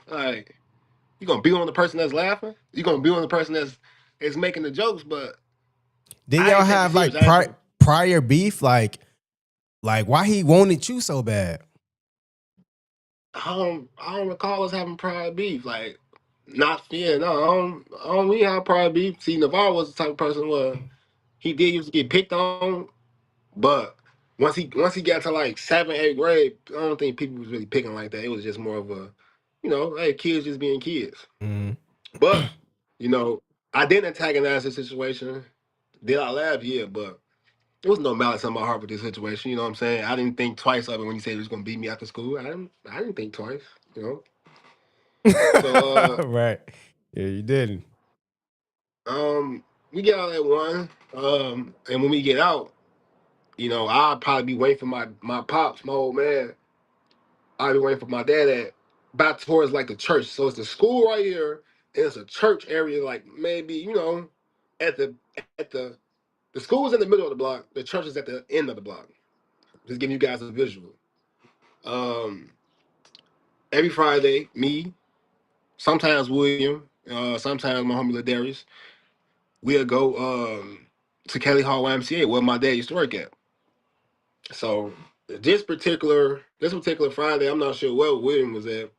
like, you gonna be on the person that's laughing, you gonna be on the person that's making the jokes, but did y'all have like prior beef, like why he wanted you so bad? I don't recall us having prior beef, like. Not fear, no. I don't really have prior beef. See, Navarro was the type of person where he did used to get picked on, but once he got to like 7th, 8th grade, I don't think people was really picking like that. It was just more of a, hey, kids just being kids. Mm-hmm. But I didn't antagonize the situation. Did I laugh? Yeah, but there was no malice in my heart with this situation. You know what I'm saying? I didn't think twice of it when he said he was gonna beat me after school. I didn't think twice. So right. Yeah, you didn't. we get out at 1. And when we get out, I'll probably be waiting for my pops, my old man. I'll be waiting for my dad at back towards like the church. So it's the school right here, and it's a church area, like maybe, at the school's in the middle of the block, the church is at the end of the block. Just giving you guys a visual. Every Friday, me, sometimes William, sometimes my homie Ladarius, we'll go to Kelly Hall YMCA where my dad used to work at. So this particular Friday, I'm not sure where William was at,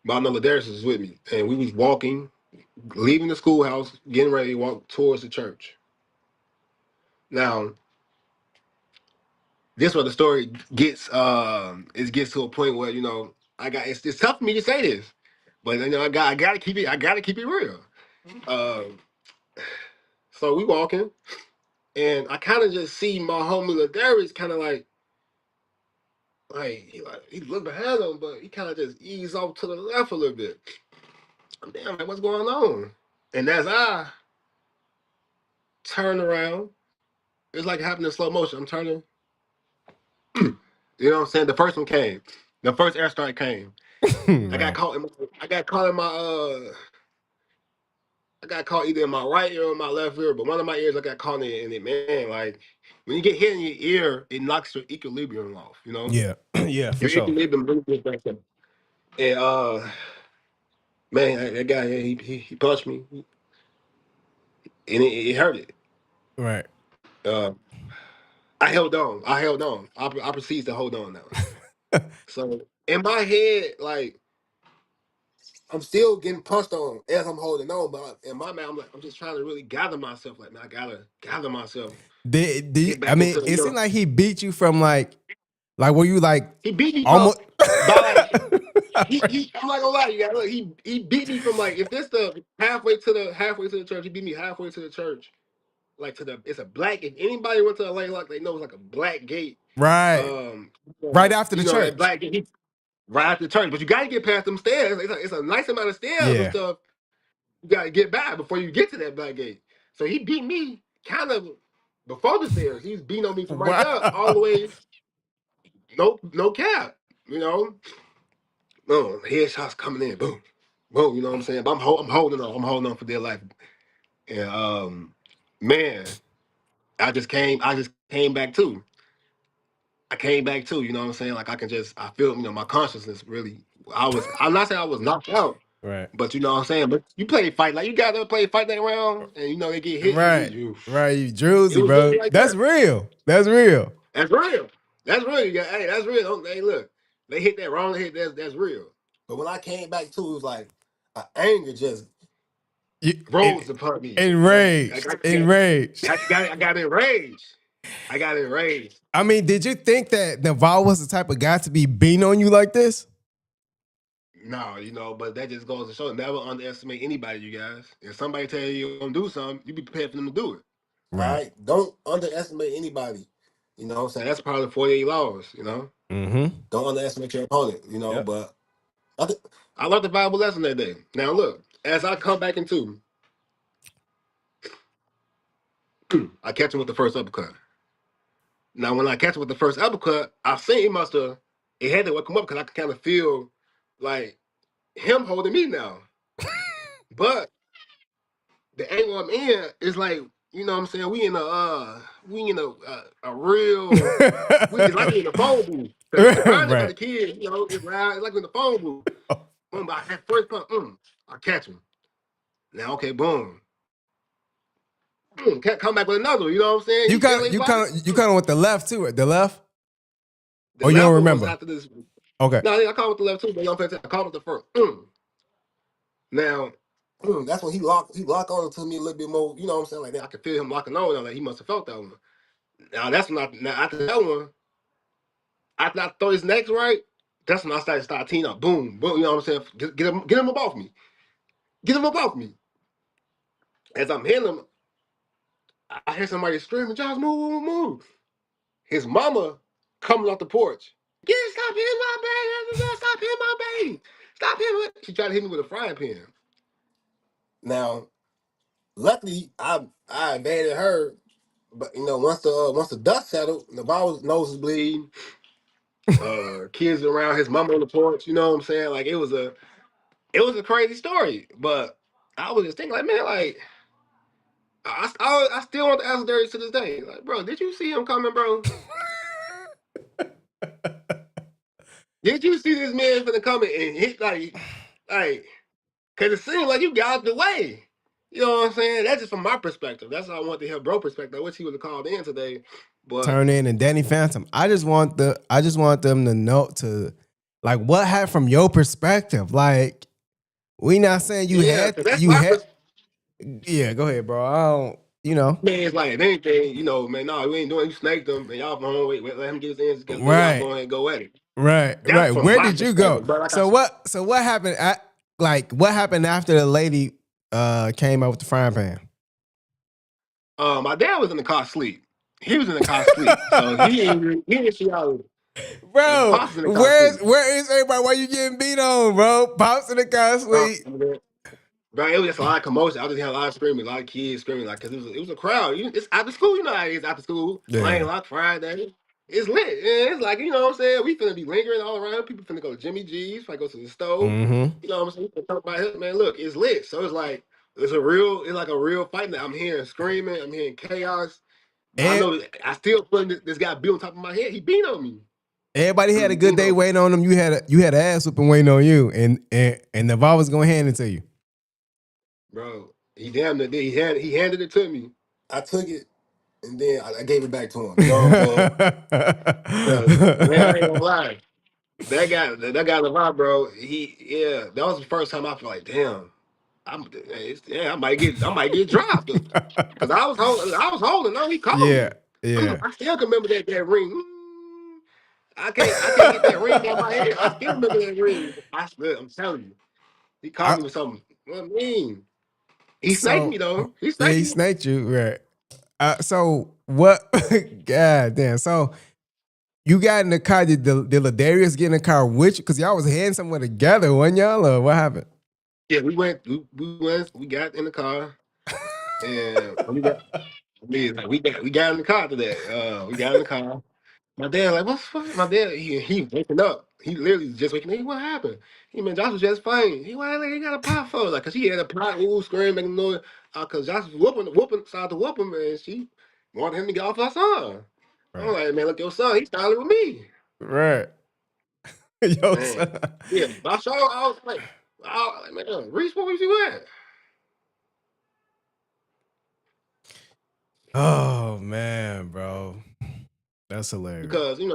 but I know Ladarius was with me, and we was walking, leaving the schoolhouse, getting ready to walk towards the church. Now, this where the story gets it gets to a point where it's tough for me to say this, but I gotta keep it real. So we walking, and I kind of just see my homie Ladarius kind of like he looked behind him, but he kind of just eased off to the left a little bit. I'm damn like, what's going on? And as I turn around, it's like happening in slow motion. I'm turning. You know what I'm saying? The first one came. The first airstrike came. I got caught in my, I got caught in my I got caught either in my right ear or my left ear, but one of my ears I got caught in it, man. Like when you get hit in your ear, it knocks your equilibrium off, you know? Yeah. Yeah, for Your sure. equilibrium really gets back there. And man, that guy he punched me and it hurt it. Right. Uh I held on. I proceeded to hold on now. So in my head, like I'm still getting punched on as I'm holding on, but in my mind, I'm just trying to really gather myself. Like, man, I gotta gather myself, get I back mean, into the, it seemed like he beat you from like were you like he beat me from almost by like I'm not gonna lie, you guys. Look, he beat me from like if this the halfway to the church, he beat me halfway to the church, like it's a black. If anybody went to LA, like they know it's like a black gate. right. Right after the You know that church. black gate right after the church, but you gotta get past them stairs. It's a nice amount of stairs and Yeah. stuff. You gotta get back before you get to that black gate. So he beat me kind of before the stairs. He's beating on me from right there all the Wow. way. No cap. You know, no headshots coming in. Boom, boom. You know what I'm saying? But I'm holding on. I'm holding on for dear life. And man, I just came back too. I came back too. You know what I'm saying? Like I feel my consciousness really. I'm not saying I was knocked out. Right. But you know what I'm saying? But you play fight, like you gotta play fight that round and they get hit, Right. you Right. You it Druzy, was bro. really like That's that. real. That's real. That's real. That's real. Hey, that's real. Hey, look, they hit that wrong hit, that's real. But when I came back to it was like anger just rose upon me. Enraged. Enraged. I got enraged. I got enraged. I mean, did you think that Naval was the type of guy to be beating on you like this? No, but that just goes to show never underestimate anybody, you guys. If somebody tell you you're gonna do something, you be prepared for them to do it. All right. Don't underestimate anybody. You know what I'm saying? That's part of the 48 laws, Mm-hmm. Don't underestimate your opponent, Yep. but I learned the valuable lesson that day. Now look, as I come back into I catch him with the first uppercut. Now when I catch him with the first uppercut, I think it had to come up because I could kind of feel like him holding me now. But the angle I'm in is like, you know what I'm saying? We in a real it's like we in a phone booth. Cause we surrounded by Right. the kids, it's loud. It's like in the phone booth. Boom, but I had first punch, I catch him. Now, okay, boom. Can't come back with another, you know what I'm saying? You kind of with the left too, right? The left? The Or you left don't one was remember? after this. Okay. No, I caught with the left too, but I caught with the first. Now, that's when he locked on to me a little bit more, you know what I'm saying? Like I could feel him locking on. I'm like, he must have felt that one. Now that's when after that one, after I throw his next right, that's when I start teeing up. Boom, boom, you know what I'm saying? Get him up off me. Get him up off me. As I'm hitting him, I hear somebody screaming, Josh, move. His mama coming off the porch. Stop hitting my baby. Stop hitting my baby. Stop hitting my. She tried to hit me with a frying pan. Now, luckily, I evaded her. But once the dust settled, the nose was bleeding. Kids around, his mama on the porch. You know what I'm saying? Like it was a crazy story. But I was just thinking, like, man, like I still want to ask Darius to this day, like, bro, did you see him coming, bro? Did you see this man finna come and hit like, cause it seemed like you got out the way. You know what I'm saying? That's just from my perspective. That's how I want to hear bro perspective. I wish he would have called in today. But Turn in and Danny Phantom. I just want them to know like what happened from your perspective. Like we not saying you yeah, had 'cause that's my perspective. Yeah, go ahead, bro. I don't, Man, it's like if anything, man, no, we ain't doing. You snaked him, and y'all going wait, let him get his ends together. Y'all right. go ahead and go at it. Right. That's from Where my did you go? perspective. But like So what happened what happened after the lady came out with the frying pan? My dad was in the car asleep. He was in the car asleep, so he didn't see all. And Bro, Pops was in the car asleep. where is everybody? Why you getting beat on, bro? Pops in the car Uh, sleep. Bro, it was just a lot of commotion. I was just had a lot of screaming, a lot of kids screaming, like, cause it was a crowd. It's after school, you know how it is after school. Yeah. Lane Lock Friday. It's lit. And it's like, you know what I'm saying? We finna be lingering all around. People finna go to Jimmy G's, finna go to the stove. Mm-hmm. You know what I'm saying? We finna talk about it. Man, look, it's lit. So it's like it's like a real fight that I'm hearing screaming, I'm hearing chaos. But I And know I still feel this guy beat on top of my head. He beat on me. everybody had a good You day know, waiting on them. You had an ass whooping waiting on you, and Navarre was gonna hand it to you. bro, he damn near did. He handed it to me. I took it and then I gave it back to him. You know what I'm saying? Man, I ain't gonna lie. That guy Lamar, bro. That was the first time I felt like, damn, I might get dropped because I was holding. No, he called Yeah, me. yeah. I still can remember that ring. I can't get that ring out my head. I still remember that ring. I'm telling you, he called I, me with something. What I mean? He snaked me so though. He yeah, snaked he me. snaked you, right? So what? God damn. So you got in the car. Did Ladarius get in the car with you? Because y'all was heading somewhere together, wasn't y'all? Or what happened? Yeah, we went. We got in the car, and we got in the car today. We got in the car. My dad like, what's fuck? My dad, he waking up. He literally just waking up. Hey, what happened? He man, Josh was just fine. He got a pot for like, cause he had a pot, ooh, screaming, making noise. Cause Josh was whooping, started to whoop him, and she wanted him to get off her son. I'm Right. like, man, look, your son, he's started with me, Right. Yo, man. son. Yeah, I was like, man, Reese, where was you at? Oh man, bro. That's hilarious. Because you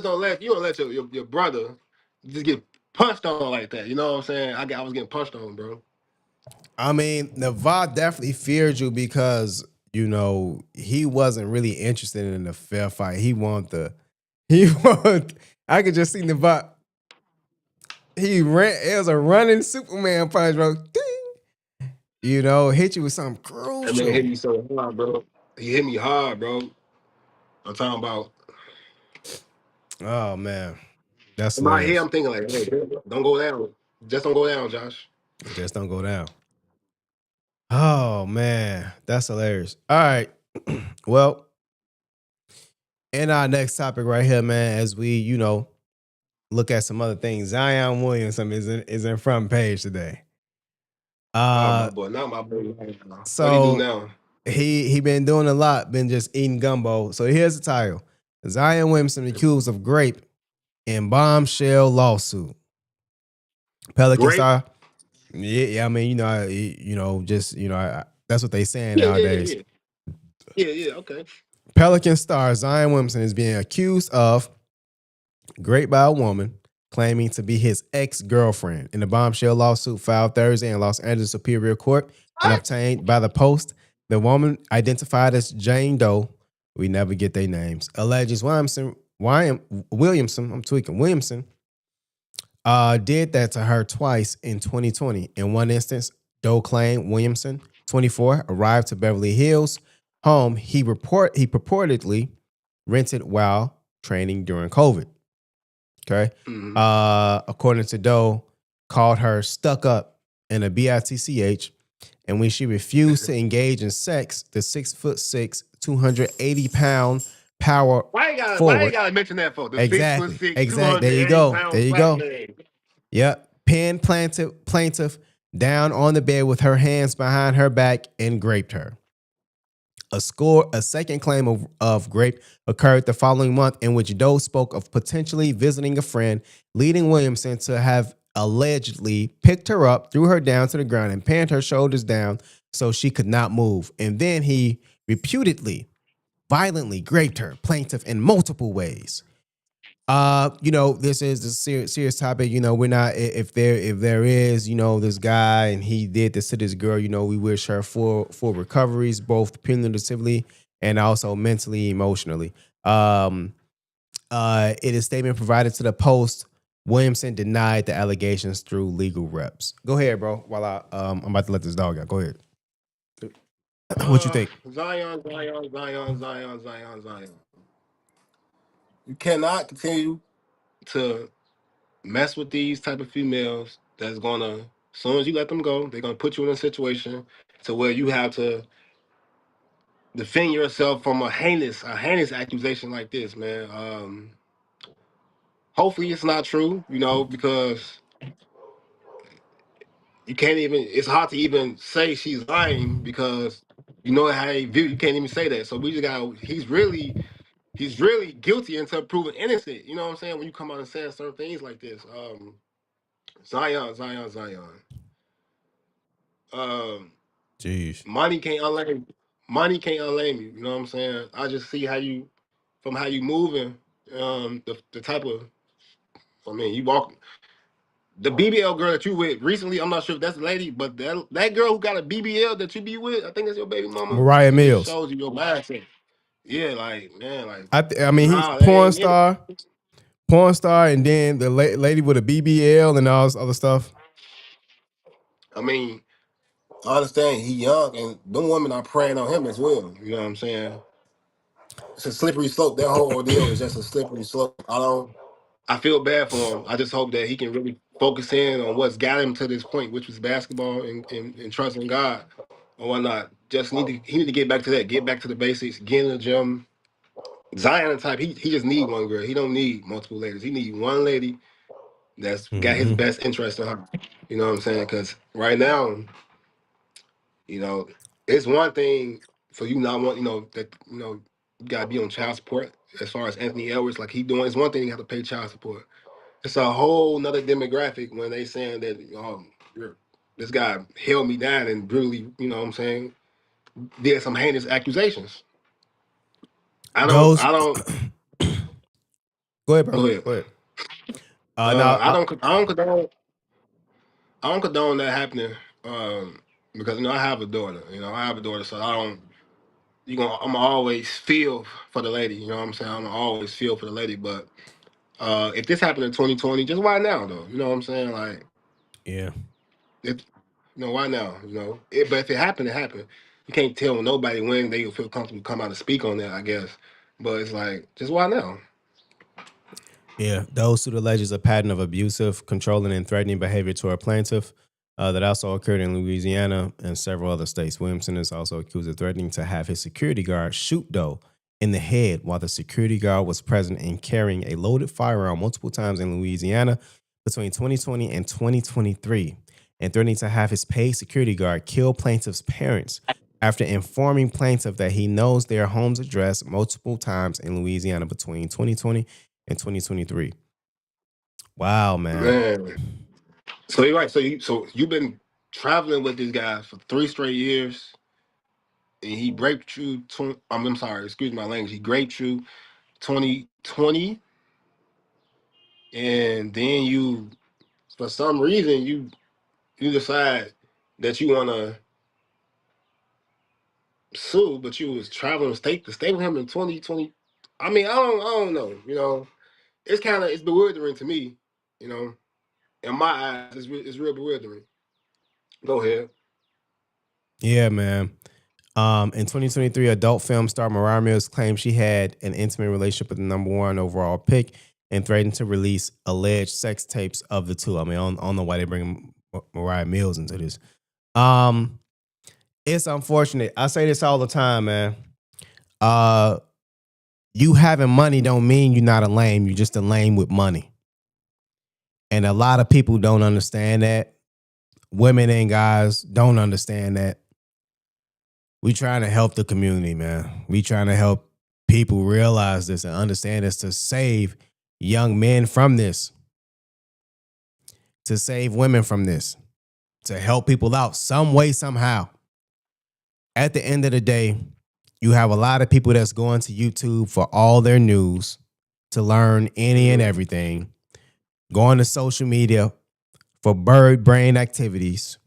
don't let your brother just get punched on like that. You know what I'm saying? I was getting punched on, bro. I mean, Navarre definitely feared you because, he wasn't really interested in the fair fight. I could just see Navarre. He ran, it was a running Superman punch, bro. Ding! Hit you with something That man hit crucial. me so hard, bro. He hit me hard, bro. I'm talking about Oh man. That's in my head. hilarious. I'm thinking like, hey, don't go down. Just don't go down, Josh. Just don't go down. Oh man, that's hilarious. All right. Well, in our next topic right here, man, as we, look at some other things, Zion Williamson is in front page today. Oh my boy, not my boy. What he do So now? he been doing a lot, been just eating gumbo. So here's the title: Zion Williamson accused of grape in bombshell lawsuit. Pelican Great. star. Yeah. I mean, that's what they saying nowadays. Yeah. Okay. Pelican star Zion Williamson is being accused of grape by a woman claiming to be his ex-girlfriend in the bombshell lawsuit filed Thursday in Los Angeles Superior Court and obtained by the Post. The woman, identified as Jane Doe, we never get their names, alleges Williamson, did that to her twice in 2020. In one instance, Doe claimed Williamson, 24, arrived to Beverly Hills home he purportedly rented while training during COVID. Okay. Mhm. According to Doe, called her stuck up and a bitch. And when she refused to engage in sex, the 6'6", 280-pound power Why you forward. gotta mention that for the Exactly. 6'6", Exactly. There you 280 go. pound There you black go. man. Yep. Pinned plaintiff down on the bed with her hands behind her back and raped her. A second claim of rape occurred the following month in which Doe spoke of potentially visiting a friend, leading Williamson to have allegedly picked her up, threw her down to the ground, and pinned her shoulders down so she could not move. And then he reputedly violently raped her, plaintiff, in multiple ways. This is a serious topic. We're not, if there is, this guy and he did this to this girl, we wish her full recoveries, both punitively and also mentally, emotionally. In a statement provided to the Post, Williamson denied the allegations through legal reps. Go ahead, bro. While I'm about to let this dog out. Go ahead. What you think? Zion. You cannot continue to mess with these type of females that's gonna, as soon as you let them go, they're gonna put you in a situation to where you have to defend yourself from a heinous accusation like this, man. Hopefully it's not true, because you can't even. It's hard to even say she's lying because you know how they view. You can't even say that. So we just got. He's really guilty until proven innocent. You know what I'm saying? When you come out and say certain things like this, Zion. Um, Jeez. money can't unlame. Money can't unlame you. You know what I'm saying? I just see from how you moving, the type of. I mean, you walk. The BBL girl that you with recently, I'm not sure if that's the lady, but that girl who got a BBL that you be with, I think that's your baby mama. Mariah It just Mills. shows you your mindset. Yeah, like man, like I mean, he's nah, porn star, and then the lady with a BBL and all this other stuff. I mean, I understand he young and them women are preying on him as well. You know what I'm saying? It's a slippery slope. That whole ordeal is just a slippery slope. I feel bad for him. I just hope that he can really focus in on what's got him to this point, which was basketball and trusting God and whatnot. He need to get back to that. Get back to the basics. Get in the gym. Zion type. He just need one girl. He don't need multiple ladies. He need one lady that's got his Mm-hmm. best interest in her. You know what I'm saying? Because right now, you know, it's one thing for you not want, that you gotta be on child support. As far as Anthony Edwards, like he doing, it's one thing you have to pay child support. It's a whole nother demographic when they saying that this guy held me down and brutally, you know what I'm saying, did some heinous accusations. I don't Goes. I don't Go ahead, bro. go ahead. Go ahead. Now, I don't condone that happening. Because I have a daughter. So I don't. I'm always feel for the lady. You know what I'm saying? I'm always feel for the lady. But if this happened in 2020, just why now though? You know what I'm saying? Like, yeah. if why now? But if it happened, it happened. You can't tell nobody when they feel comfortable to come out and speak on that. I guess. But it's like, just why now? Yeah, those suit alleges a pattern of abusive, controlling, and threatening behavior toward a plaintiff that also occurred in Louisiana and several other states. Williamson is also accused of threatening to have his security guard shoot Doe in the head while the security guard was present and carrying a loaded firearm multiple times in Louisiana between 2020 and 2023, and threatening to have his paid security guard kill plaintiff's parents after informing plaintiff that he knows their home's address multiple times in Louisiana between 2020 and 2023. Wow, man. Man. So you're right. So you've been traveling with this guy for 3 straight years, and he raped you. I'm sorry, excuse my language. He raped you 2020, and then for some reason, you decide that you want to sue, but you was traveling state to state with him in 2020. I mean, I don't know. It's bewildering to me. You know, in my eyes, it's real bewildering. Go ahead. Yeah, man. In 2023, adult film star Mariah Mills claimed she had an intimate relationship with the #1 overall pick and threatened to release alleged sex tapes of the two. I mean, I don't know why they bring Mariah Mills into this. It's unfortunate. I say this all the time, man. You having money don't mean you're not a lame. You're just a lame with money. And a lot of people don't understand that. Women and guys don't understand that. We trying to help the community, man. We trying to help people realize this and understand this to save young men from this, to save women from this, to help people out some way, somehow. At the end of the day, you have a lot of people that's going to YouTube for all their news, to learn any and everything, going to social media for bird brain activities.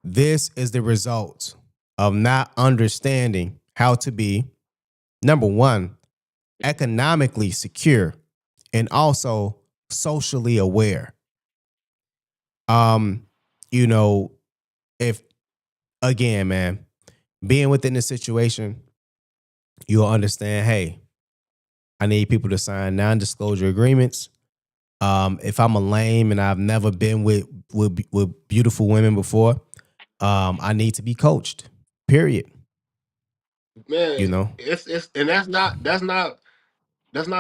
This is the result of not understanding how to be, #1, economically secure and also socially aware. You know, if again, man, being within the situation, you'll understand, hey, I need people to sign non-disclosure agreements. If I'm a lame and I've never been with beautiful women before, I need to be coached. Period. You Man, know, it's and that's not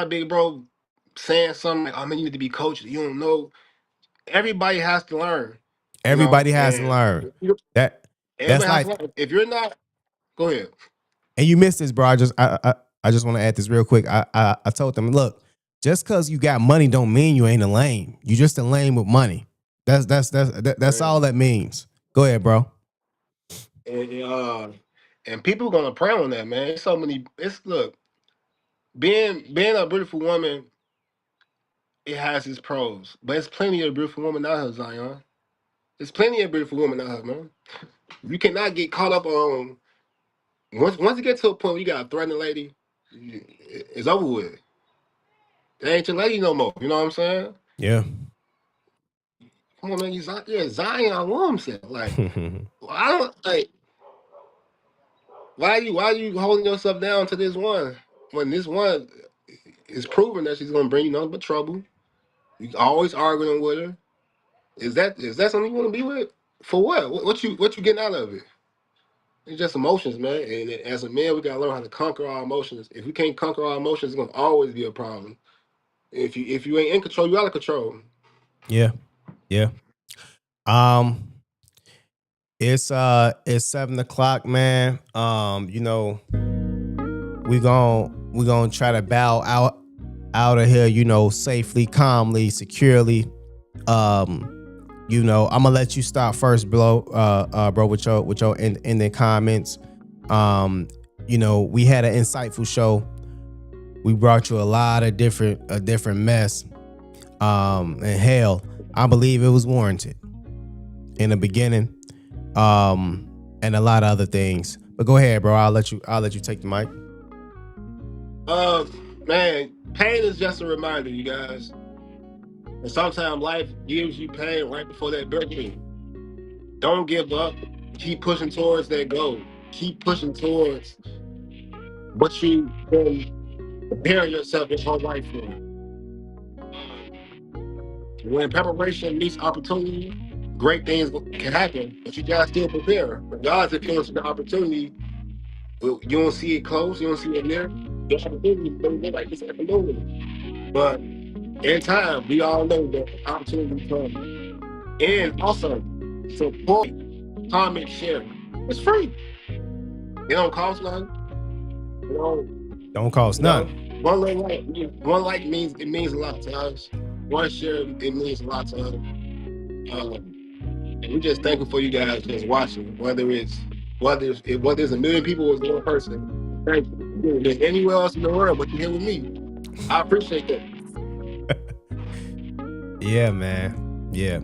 big bro saying something like, oh man, you need to be coached. You don't know. Everybody has to learn, you know, everybody has to and learn that. That's everybody has to like, learn. If you're not, go ahead. and you missed this, bro. I just want to add this real quick. I told them, look, just because you got money don't mean you ain't a lame. You just a lame with money. That's all Man. that means. Go ahead, bro. And people gonna prey on that, man. It's so many. It's look, being a beautiful woman, it has its pros, but it's plenty of beautiful women out here, Zion. There's plenty of beautiful women out here, man. You cannot get caught up on once you get to a point where you got to threaten a lady, it's over with. They ain't your lady no more. You know what I'm saying? Yeah. Come on, man. Zion Williamson. Like, I don't like. Why are you holding yourself down to this one when this one is proving that she's gonna bring you nothing but trouble? You always arguing with her. Is that something you want to be with? For what? What you getting out of it? It's just emotions, man. And as a man, we gotta learn how to conquer our emotions. If we can't conquer our emotions, it's gonna always be a problem. If you ain't in control, you out of control. Yeah. Yeah. Um, it's 7 o'clock, man. We gonna try to bow out of here, safely, calmly, securely. I'm gonna let you start first, bro, with your ending comments. We had an insightful show. We brought you a lot of different mess. And hell, I believe it was warranted in the beginning. And a lot of other things. But go ahead, bro. I'll let you take the mic. Man, pain is just a reminder, you guys. And sometimes life gives you pain right before that birthday. Don't give up. Keep pushing towards that goal. Keep pushing towards what you've been preparing yourself your whole life for. When preparation meets opportunity, great things can happen, but you gotta still prepare. Regardless if you don't see the opportunity, you don't see it close, you don't see it near, the opportunity don't look like this afternoon. But in time, we all know that opportunity comes. And also, support, comment, share. It's free. It don't cost nothing. Don't cost nothing. One like means a lot to us. One share it means a lot to us. And we're just thankful for you guys just watching. Whether it's a million people or it's one person. Thank you. If there's anywhere else in the world, but you're here with me. I appreciate that. Yeah, man. Yeah.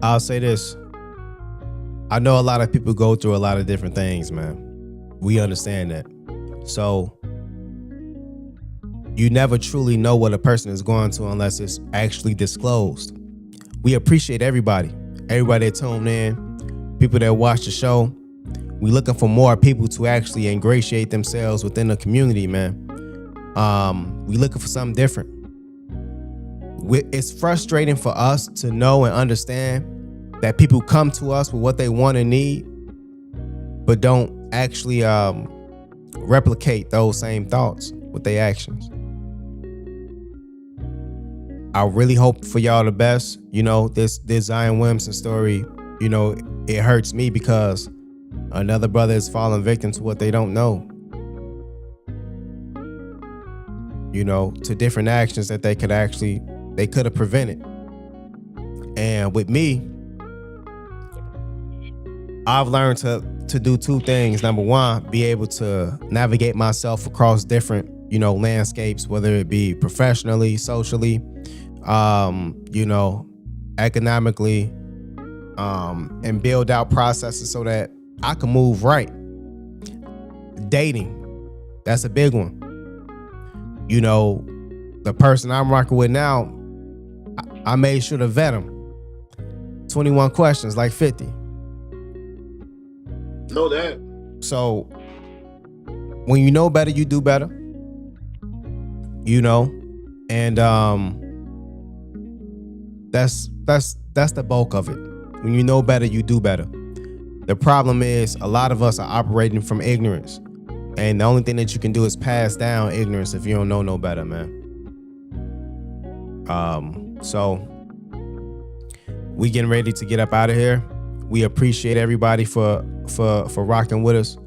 I'll say this. I know a lot of people go through a lot of different things, man. We understand that. So you never truly know what a person is going to unless it's actually disclosed. We appreciate everybody that tuned in, people that watch the show. We looking for more people to actually ingratiate themselves within the community, man. We looking for something different. It's frustrating for us to know and understand that people come to us with what they want and need, but don't actually replicate those same thoughts with their actions. I really hope for y'all the best. This Zion Williamson story, it hurts me because another brother is falling victim to what they don't know. To different actions that they could have prevented. And with me, I've learned to do two things. Number one, be able to navigate myself across different, landscapes, whether it be professionally, socially, economically, and build out processes so that I can move right. Dating, that's a big one. The person I'm rocking with now, I made sure to vet him. 21 questions, like 50. Know that. So when you know better, you do better. You know, and that's the bulk of it. When you know better, you do better. The problem is a lot of us are operating from ignorance. And the only thing that you can do is pass down ignorance if you don't know no better, man. So we getting ready to get up out of here. We appreciate everybody for rocking with us.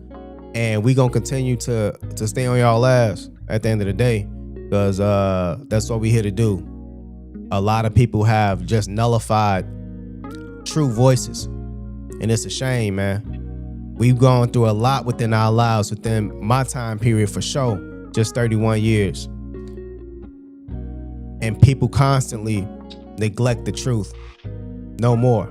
And we gonna continue to stay on y'all ass at the end of the day. Because that's what we here to do. A lot of people have just nullified true voices. And it's a shame, man. We've gone through a lot within our lives, within my time period for sure, just 31 years. And people constantly neglect the truth. No more.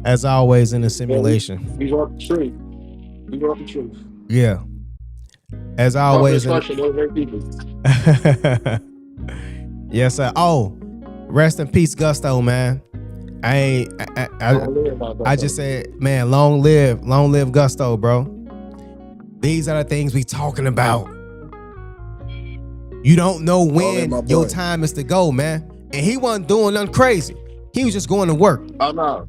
As always in a simulation. We want the truth. We want the truth. Yeah. As always. Yes, sir. Oh, rest in peace, Gusto, man. I just said, man, long live Gusto, bro. These are the things we talking about. You don't know when your time is to go, man. And he wasn't doing nothing crazy. He was just going to work. Oh no,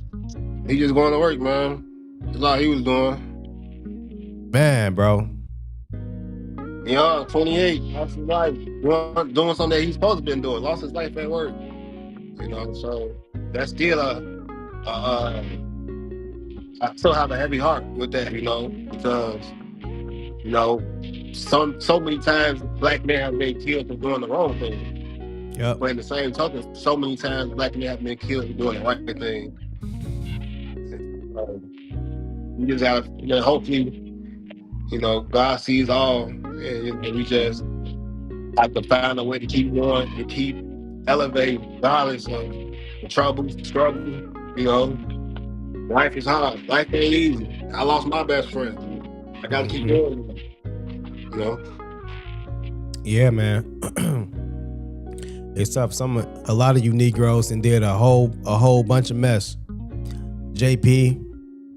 he just going to work, man. That's all he was doing. Man, bro. Yeah, 28, lost his life, doing something that he's supposed to been doing. Lost his life at work. You know, so that's still I still have a heavy heart with that, you know, because, you know, so many times black men have been killed for doing the wrong thing. Yep. But in the same token, so many times black men have been killed for doing the right thing. We just have, you know, hopefully, you know, God sees all, and we just have to find a way to keep going and keep elevating regardless of the trouble, struggle. You know, life is hard. Life ain't easy. I lost my best friend. I gotta keep going. You know. Yeah, man. It's tough. A lot of you Negroes and did a whole bunch of mess. JP,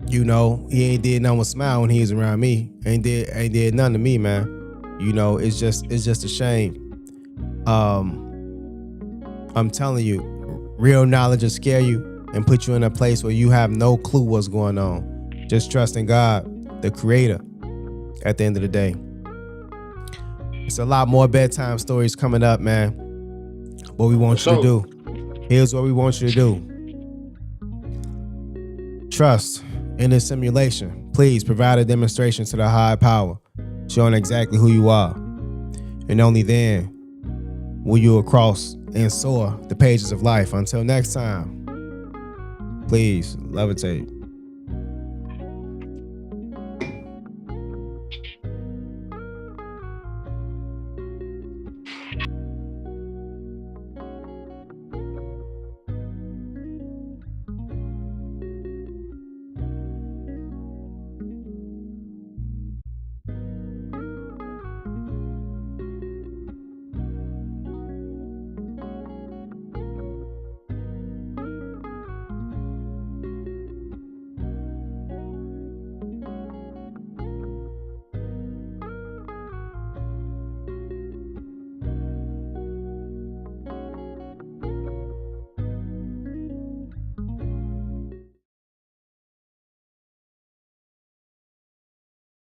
you know, he ain't did nothing with smile when he was around me. Ain't did nothing to me, man. You know, it's just a shame. I'm telling you, real knowledge will scare you and put you in a place where you have no clue what's going on. Just trust in God, the creator, at the end of the day. It's a lot more bedtime stories coming up, man. What we want you to do. Here's what we want you to do. Trust in this simulation. Please provide a demonstration to the high power, showing exactly who you are. And only then will you cross and soar the pages of life. Until next time, please levitate.